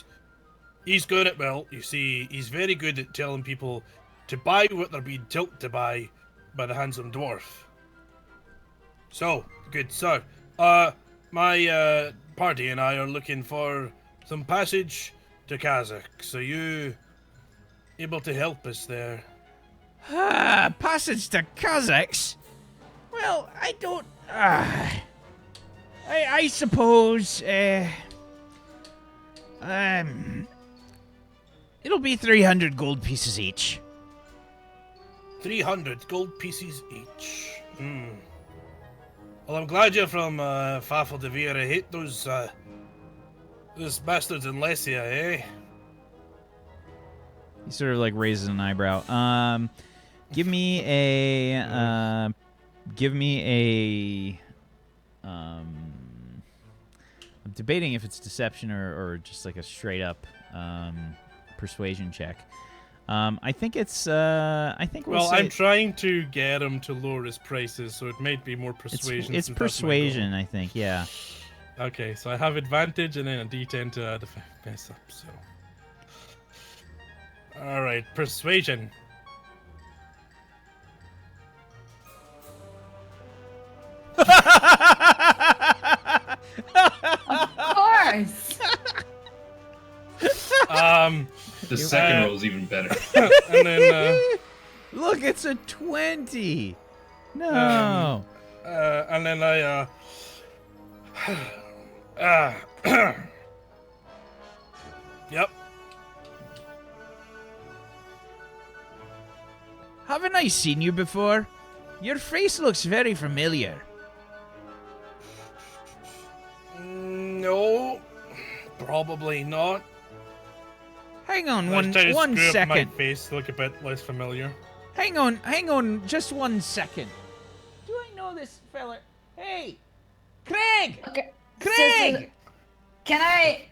F: He's good at you see, he's very good at telling people to buy what they're being told to buy by the handsome dwarf. So, good sir. My party and I are looking for some passage to Kazakh. So you able to help us there?
A: Passage to Kazakhs? Well, I don't. I suppose. It'll be 300 gold pieces each.
F: 300 gold pieces each. Well, I'm glad you're from Fafel de Vere. I hate those bastards in Lesia, eh?
A: He sort of like raises an eyebrow. Give me a. I'm debating if it's deception or just like a straight up persuasion check. I think it's.
F: I'm trying to get him to lower his prices, so it might be more persuasion.
A: It's persuasion, I think. Yeah.
F: Okay, so I have advantage and then a D10 to add the mess up. So. All right, persuasion.
D: Of course.
B: The second roll is even better.
F: And then
A: Look, it's a 20. No.
F: And then I yep.
A: Haven't I seen you before? Your face looks very familiar.
F: No, probably not.
A: Hang on
F: Let's try to
A: one
F: screw up my
A: second.
F: face to look a bit less familiar.
A: Hang on just 1 second. Do I know this fella? Hey! Craig!
D: Okay.
A: Craig!
D: So, can I?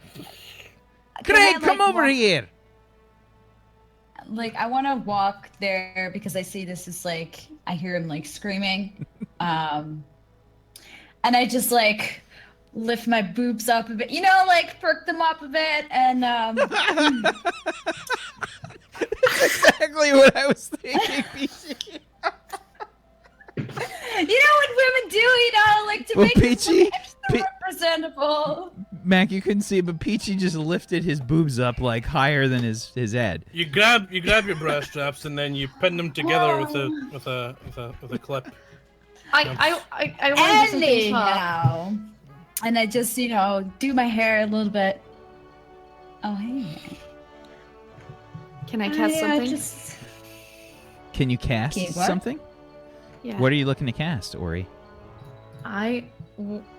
A: Craig,
D: like,
A: come over
D: walk-
A: here!
D: Like, I want to walk there because I see this is like, I hear him like screaming. And I just like lift my boobs up a bit, you know, like perk them up a bit. And
A: That's exactly what I was thinking, Peachy.
D: you know what women do, you know, like to
A: Well,
D: make them
A: Peachy,
D: look extra representable.
A: Mac, you couldn't see it, but Peachy just lifted his boobs up like higher than his head.
F: You grab your breast straps and then you pin them together with a clip.
E: I want to do something tough.
D: Anyhow, and I just, you know, do my hair a little bit. Oh, hey.
E: Can I cast
D: I
E: something?
D: just...
A: Can you cast
D: Okay, what?
A: something?
E: Yeah.
A: What are you looking to cast, Ori?
E: I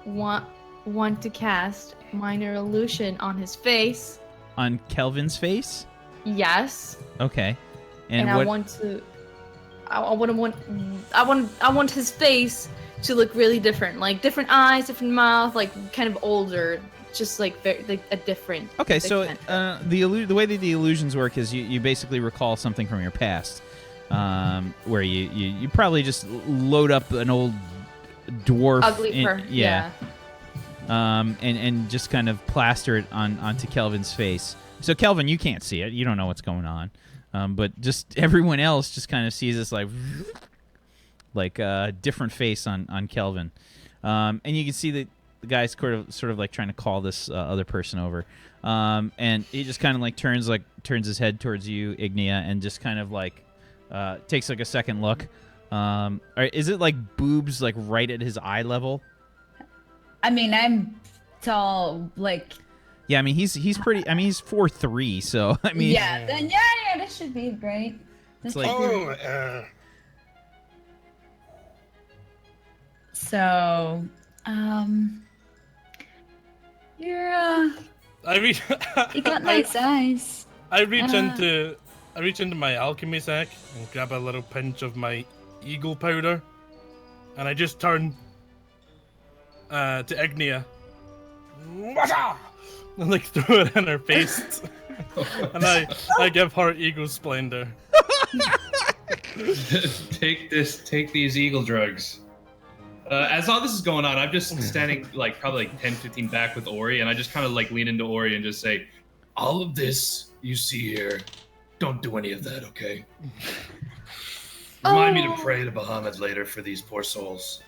E: want to cast minor illusion on his face.
A: On Kelvin's face?
E: Yes.
A: Okay.
E: And
A: what?
E: I want his face to look really different, like different eyes, different mouth, like kind of older, just like very like a different.
A: Okay, so
E: different.
A: the way that the illusions work is you basically recall something from your past, where you probably just load up an old dwarf,
E: Ugly fur. Yeah.
A: and just kind of plaster it onto Kelvin's face. So Kelvin, you can't see it, you don't know what's going on, but just everyone else just kind of sees this like a different face on Kelvin, and you can see that the guy's sort of like trying to call this other person over, and he just kind of like turns his head towards you, Ignia, and just kind of like takes like a second look. Is it like boobs like right at his eye level?
D: I mean, I'm tall, like...
A: Yeah, I mean he's pretty. I mean he's 4'3", so I mean
D: Yeah, then yeah, that should be great.
A: It's like-
D: So, you're you got nice eyes.
F: I reach into my alchemy sack and grab a little pinch of my eagle powder, and I just turn to Ignia. And like throw it in her face. And I give her eagle splendor.
B: Take these eagle drugs. As all this is going on, I'm just standing like probably like 10, 15 back with Ori, and I just kind of like lean into Ori and just say, all of this you see here, don't do any of that, okay? Remind me to pray to Bahamut later for these poor souls.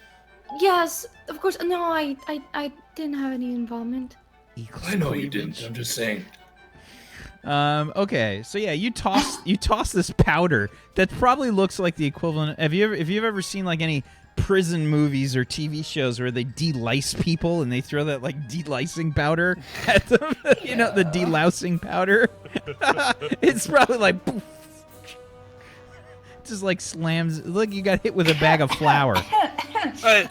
E: Yes, of course. No, I didn't have any involvement.
B: I know you didn't, I'm just saying.
A: Okay, so yeah, you toss this powder that probably looks like the equivalent. Have you ever seen like any prison movies or TV shows where they de-lice people and they throw that like de-licing powder at them? You know, the de-lousing powder. It's probably like poof. Just like slams. Look, you got hit with a bag of flour.
F: Sorry.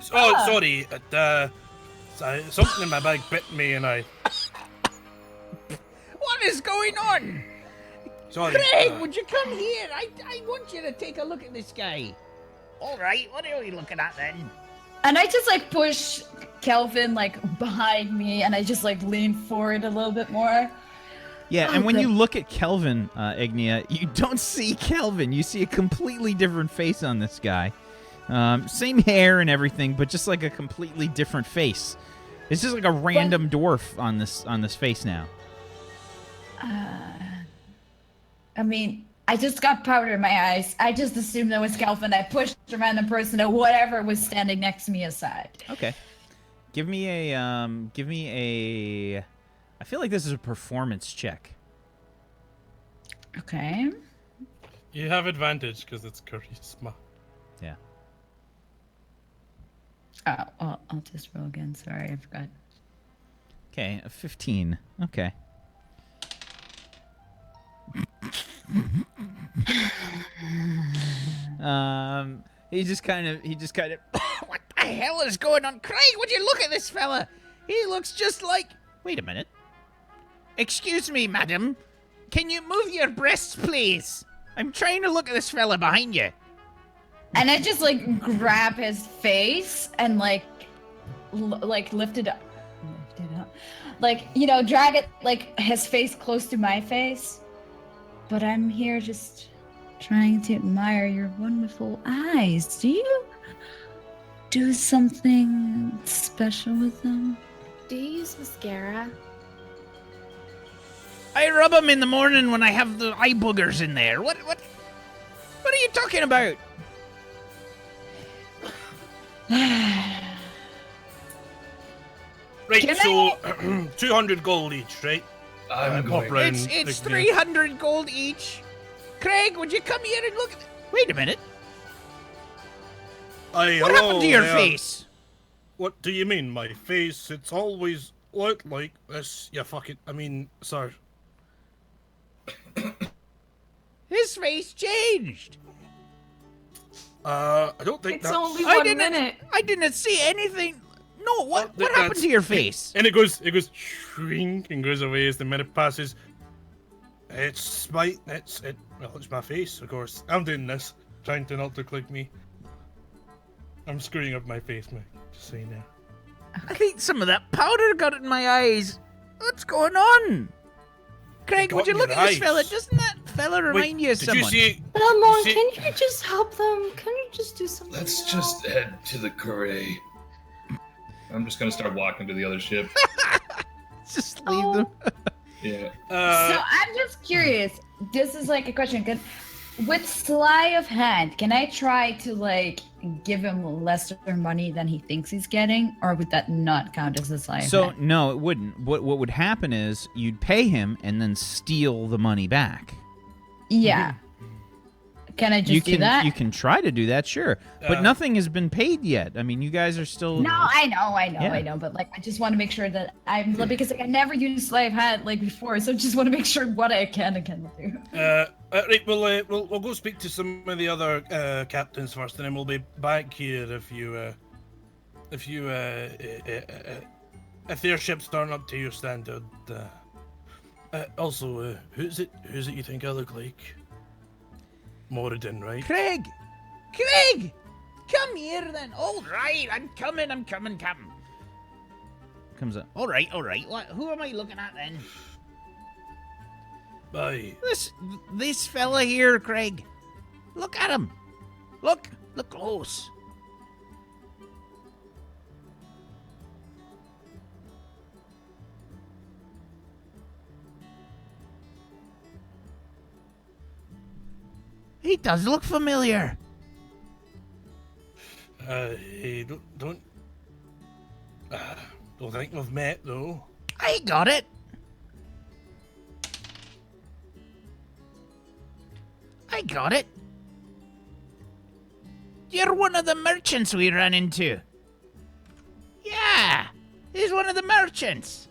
F: Something in my bag bit me, and I.
A: What is going on?
F: Sorry.
A: Craig, would you come here? I want you to take a look at this guy.
G: All right, what are we looking at then?
D: And I just like push Kelvin like behind me, and I just like lean forward a little bit more.
A: Yeah, and when you look at Kelvin, Ignia, you don't see Kelvin. You see a completely different face on this guy. Same hair and everything, but just like a completely different face. It's just like a random dwarf on this face now.
D: I mean, I just got powder in my eyes. I just assumed that was Kelvin. I pushed a random person or whatever was standing next to me aside.
A: Okay. Give me a I feel like this is a performance check.
D: Okay.
F: You have advantage because it's charisma.
A: Yeah.
D: Oh, well, I'll just roll again. Sorry, I forgot.
A: Okay, a 15. Okay. He just kind of. What the hell is going on, Craig? Would you look at this fella? He looks just like. Wait a minute. Excuse me, madam. Can you move your breasts, please? I'm trying to look at this fella behind you.
D: And I just like grab his face and like lift it up. Like, you know, drag it like his face close to my face. But I'm here just trying to admire your wonderful eyes. Do you do something special with them?
E: Do you use mascara?
A: I rub them in the morning when I have the eye boogers in there. What are you talking about?
F: Right,
D: Can
F: so 200 gold each, right?
B: I'm
F: pop
B: going.
F: round.
A: It's
F: Ignia.
A: 300 gold each. Craig, would you come here and look at Wait a minute.
F: Aye,
A: What
F: hello,
A: happened to your
F: there.
A: face?
F: What do you mean, my face? It's always looked like this. Yeah, fuck it. I mean, sir.
A: His face changed.
F: I don't think
E: It's
F: that's...
E: only
A: I
E: 1
A: didn't
E: minute.
A: I didn't see anything. No, what
F: think
A: happened
F: that's-
A: to your face?
F: And it goes shrink and goes away as the minute passes. It's my face, of course. I'm doing this, trying to not look like me. I'm screwing up my face, Mike. Just so you know.
A: I think some of that powder got in my eyes. What's going on? Craig,
F: It
A: would
F: got
A: you
F: in
A: look
F: your
A: at this fella?
F: eyes.
A: Doesn't that fella remind you of
F: did
A: someone?
F: you see?
E: Belmont,
F: see-
E: can you just help them? Can you just do something?
B: Let's
E: else?
B: just head to the Corée. I'm just gonna start walking to the other ship.
A: Just leave them.
B: Yeah.
D: So I'm just curious. This is like a question. With sleight of hand, can I try to like give him lesser money than he thinks he's getting, or would that not count as a sleight of
A: So
D: hand?
A: no, it wouldn't. What would happen is you'd pay him and then steal the money back.
D: Yeah. Can I just
A: you
D: do
A: can
D: that?
A: you can try to do that, sure, but
F: Uh,
A: nothing has been paid yet. I mean, you guys are still.
D: No, I know,
A: Yeah.
D: I know, but like, I just want to make sure that I'm because like, I never used sleight of hand like before, so just want to make sure what I can and cannot do.
F: Right, we'll go speak to some of the other captains first, and then we'll be back here if their ships aren't up to your standard. Also, who's it you think I look like? Moradin, right?
A: Craig, come here then. All right, I'm coming. Comes up. All right. What? Who am I looking at then?
F: Aye.
A: This fella here, Craig. Look at him. Look close. He does look familiar.
F: Hey, don't think we've met though.
A: I got it. You're one of the merchants we ran into. Yeah, he's one of the merchants.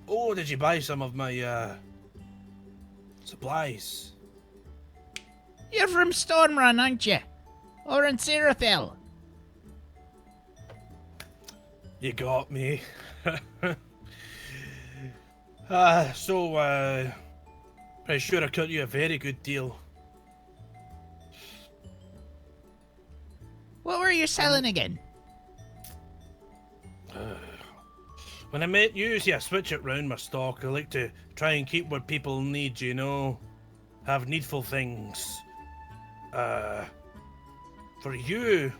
F: Oh, did you buy some of my supplies?
A: You're from Stormrun, aren't you? Or in Serathel?
F: You got me. Pretty sure I cut you a very good deal.
A: What were you selling again?
F: When I met you, see, I switch it round my stock. I like to try and keep what people need, you know? Have needful things. For you,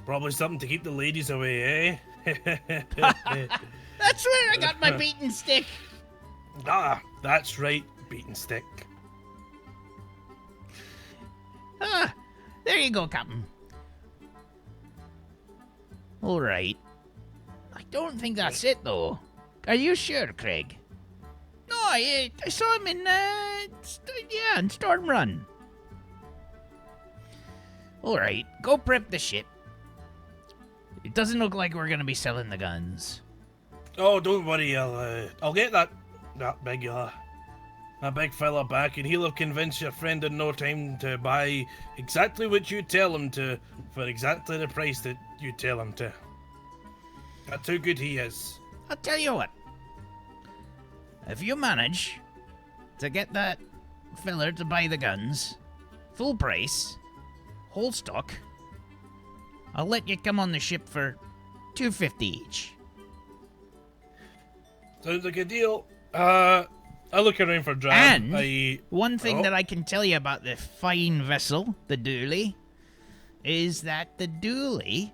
F: probably something to keep the ladies away, eh?
A: That's where I got my beaten stick.
F: Ah, that's right, beaten stick.
A: Ah, there you go, Captain. All right. I don't think that's it, though. Are you sure, Craig? No, I saw him in, in Stormrun.
G: All right, go prep the ship. It doesn't look like we're gonna be selling the guns.
F: Oh, don't worry. I'll get that big fella back, and he'll have convinced your friend in no time to buy exactly what you tell him to for exactly the price that you tell him to. That's how good he is.
G: I'll tell you what. If you manage to get that fella to buy the guns, full price, whole stock, I'll let you come on the ship for $250 each.
F: Sounds like a deal. I look around for Drab.
G: And one thing that I can tell you about the fine vessel, the Dooley, is that the Dooley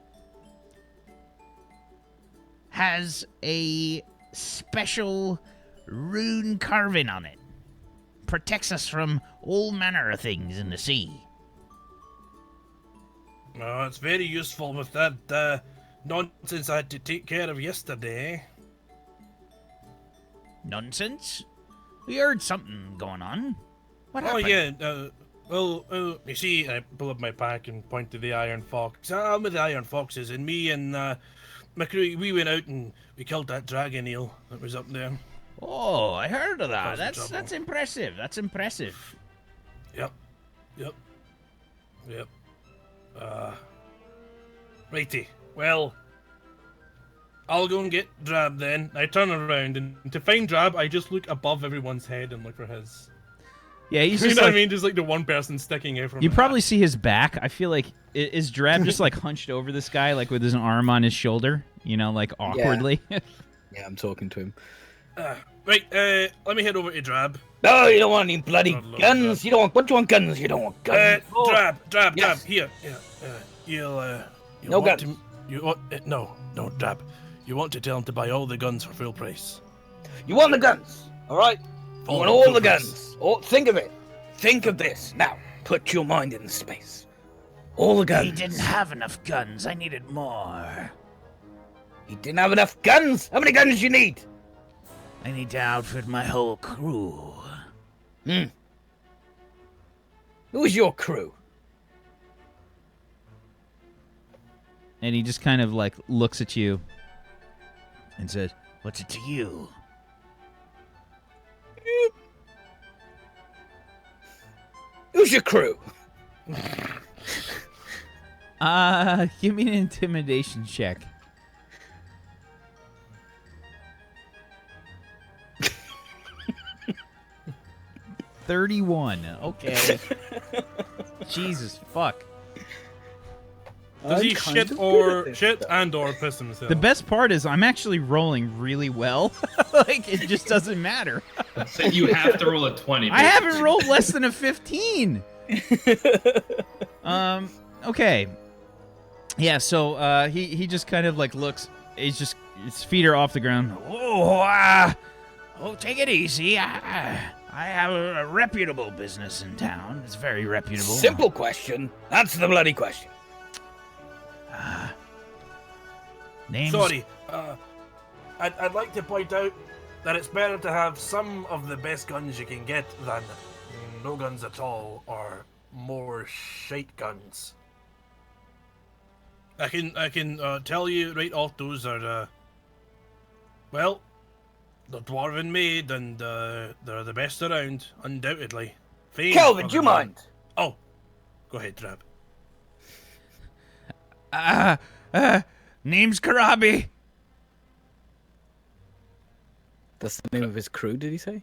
G: has a special rune carving on it. Protects us from all manner of things in the sea.
F: Oh, it's very useful with that nonsense I had to take care of yesterday.
G: Nonsense? We heard something going on. What happened?
F: Yeah, you see, I pull up my pack and point to the Iron Fox. I'm with the Iron Foxes, and me and my crew, we went out and we killed that dragon eel that was up there.
G: Oh, I heard of that.
F: Causing
G: That's impressive. That's impressive.
F: Yep. Righty. Well, I'll go and get Drab then. I turn around, and to find Drab, I just look above everyone's head and look for his.
A: Yeah, he's
F: You
A: just
F: know what I
A: like,
F: mean? Just like the one person sticking out from
A: you
F: the
A: probably
F: back.
A: see his back. I feel like is Drab just like hunched over this guy, like with his arm on his shoulder, you know, like awkwardly.
C: Yeah, I'm talking to him.
F: Right, let me head over to Drab.
C: No, you don't want any bloody
F: God, Lord,
C: guns.
F: God.
C: You don't want. What do you want guns? You don't want guns.
F: Drab,
C: Yes.
F: here. You
C: No
F: want
C: guns.
F: no, Drab. You want to tell him to buy all the guns for full price.
C: You want the guns, all right? You
F: Full-
C: want all
F: full
C: the
F: price.
C: guns. Oh, think of it. Think of this. Now, put your mind in space. All the guns.
G: He didn't have enough guns. I needed more.
C: He didn't have enough guns. How many guns do you need?
G: I need to outfit my whole crew.
C: Who's your crew?
A: And he just kind of like looks at you and says,
G: What's it to you?
C: Who's your crew?
A: give me an intimidation check. $31. Okay. Jesus fuck.
F: Does he shit and or piss himself?
A: The best part is I'm actually rolling really well. Like it just doesn't matter.
B: So you have to roll a 20.
A: I haven't rolled less than a 15. Okay. Yeah, so he just kind of like looks, his feet are off the ground.
G: Oh, take it easy. I have a reputable business in town. It's very reputable.
C: Simple question. Answer the bloody question.
G: Names?
F: Sorry, I'd like to point out that it's better to have some of the best guns you can get than no guns at all or more shite guns. I can tell you right off, those are well, they're dwarven made and they're the best around, undoubtedly. Famed
C: Kelvin,
F: for
C: do you
F: the-
C: mind?
F: Oh, go ahead, Drab.
G: Name's Karabi.
C: That's the name of his crew, did he say?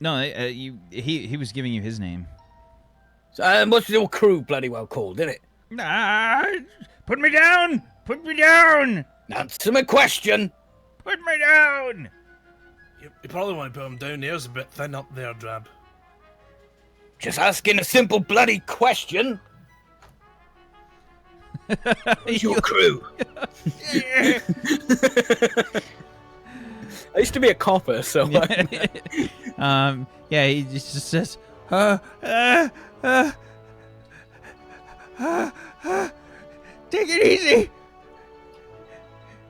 A: No, he was giving you his name.
C: So, what's your crew bloody well called, isn't it?
G: Put me down. Put me down.
C: Answer my question.
G: Put me down.
F: You probably want to put him down. There's a bit thin up there, Drab.
C: Just asking a simple bloody question. Who's your crew? I used to be a copper, so
A: Yeah, he just says, take it easy.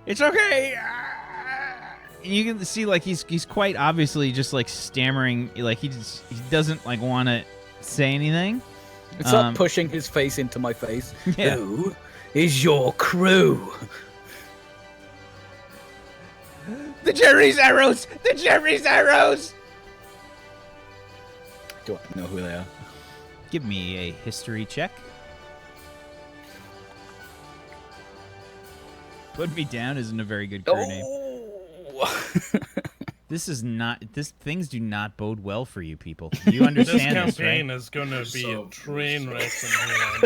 A: It's okay. And you can see like he's quite obviously just like stammering, like he doesn't like want to say anything.
C: It's like pushing his face into my face.
A: Yeah.
C: Who is your crew?
A: The Jerry's arrows! The Jerry's arrows!
C: Do I know who they are?
A: Give me a history check. Put me down isn't a very good crew name. This is not. Things do not bode well for you people. You
F: This
A: understand this,
F: campaign
A: right?
F: is going to be
B: So
F: a train wreck
B: close.
F: in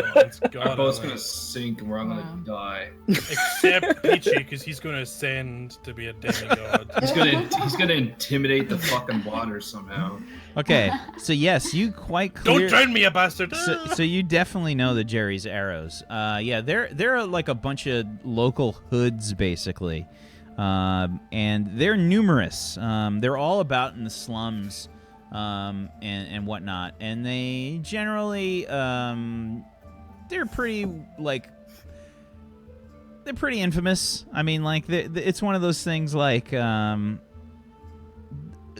F: here. It's
B: Our
F: gotta
B: boat's
F: be.
B: gonna sink and we're all gonna die.
F: Except Peachy, because he's going to ascend to be a demigod.
B: He's gonna intimidate the fucking water somehow.
A: Okay, so yes, you quite
F: Don't
A: clear.
F: drown me, you bastard!
A: So you definitely know the Jerry's arrows. Yeah, they're like a bunch of local hoods basically, and they're numerous. They're all about in the slums, and whatnot. And they generally, they're pretty they're pretty infamous. I mean, like it's one of those things like.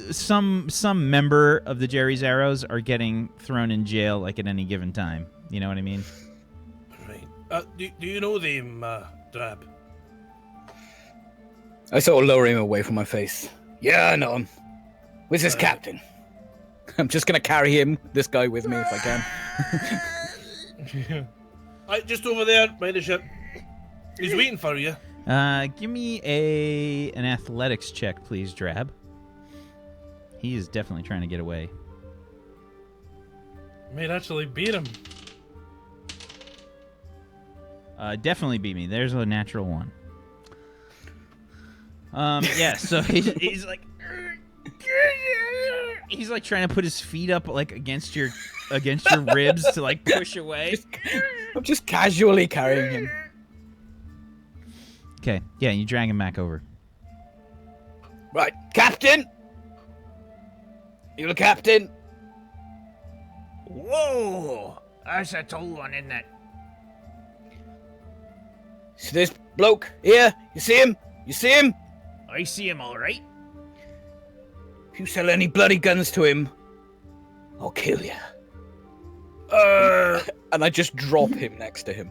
A: Some member of the Jerry's Arrows are getting thrown in jail like at any given time. You know what I mean?
F: Right. Do you know them, Drab?
C: I sort of lower him away from my face. Yeah, I know him. Where's his captain? I'm just gonna carry this guy with me if I can.
F: Right, just over there by the ship. He's waiting for you.
A: Give me an athletics check, please, Drab. He is definitely trying to get away.
F: Might actually beat him.
A: Definitely beat me. There's a natural one. Yeah, so he's like he's like trying to put his feet up like against your ribs to like push away.
C: I'm just casually carrying him.
A: Okay, yeah, you drag him back over.
C: Right, captain. You the captain?
G: Whoa! That's a tall one, isn't it?
C: See this bloke here? You see him? You see him?
G: I see him all right.
C: If you sell any bloody guns to him, I'll kill you. And I just drop him next to him.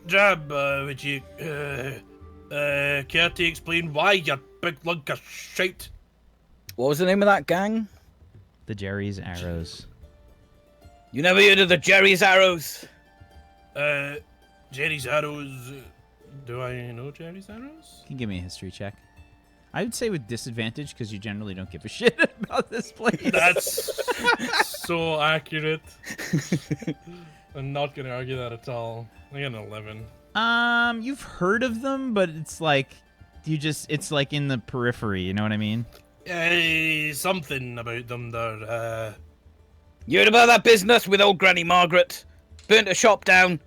F: Drab, would you care to explain why you big lug of shite?
C: What was the name of that gang?
A: The Jerry's Arrows.
C: You never heard of the Jerry's Arrows?
F: Jerry's Arrows. Do I know Jerry's Arrows?
A: You can give me a history check. I would say with disadvantage because you generally don't give a shit about this place.
F: That's so accurate. I'm not gonna argue that at all. I got an 11.
A: You've heard of them, but it's like it's like in the periphery. You know what I mean?
F: Something about them there.
C: You heard about that business with old Granny Margaret? Burnt a shop down.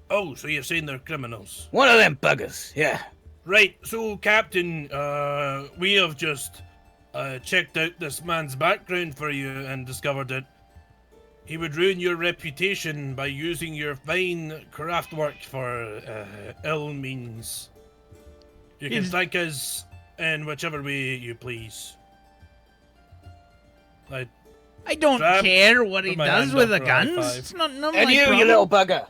F: Oh, so you're saying they're criminals?
C: One of them buggers, yeah.
F: Right, so Captain, we have just checked out this man's background for you and discovered that he would ruin your reputation by using your fine craft work for ill means. You can thank us in whichever way you please.
G: I don't
F: Drab,
G: care what he
F: put my
G: does
F: hand
G: with the
F: up for a high
G: guns.
F: five.
G: It's not none of
C: And
G: my
C: you
G: problem.
C: little bugger.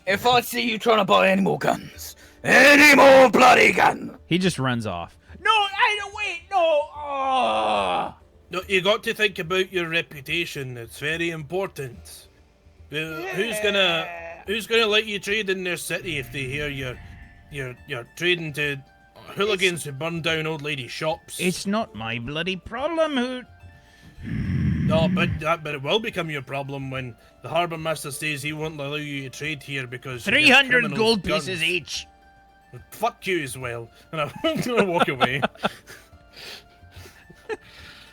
C: If I see you trying to buy any more guns, any more bloody gun,
A: He just runs off.
G: No, I don't wait. No. Oh.
F: No, you got to think about your reputation. It's very important. Who's gonna let you trade in their city if they hear you're trading to hooligans who burn down old lady shops?
G: It's not my bloody problem. Who?
F: No, but it will become your problem when the Harbormaster says he won't allow you to trade here because you get
G: 300
F: criminals'
G: gold
F: guns.
G: pieces each.
F: Fuck you as well. And I'm gonna walk away.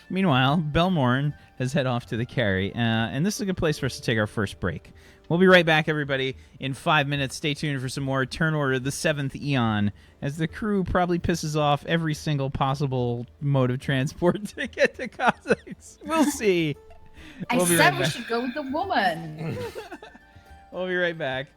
A: Meanwhile, Belmorn has head off to the carry, and this is a good place for us to take our first break. We'll be right back, everybody, in 5 minutes. Stay tuned for some more Turn Order, the Seventh Eon, as the crew probably pisses off every single possible mode of transport to get to Cossacks. We'll see.
D: I
A: We'll be
D: said
A: right
D: we
A: back.
D: should go with the woman.
A: We'll be right back.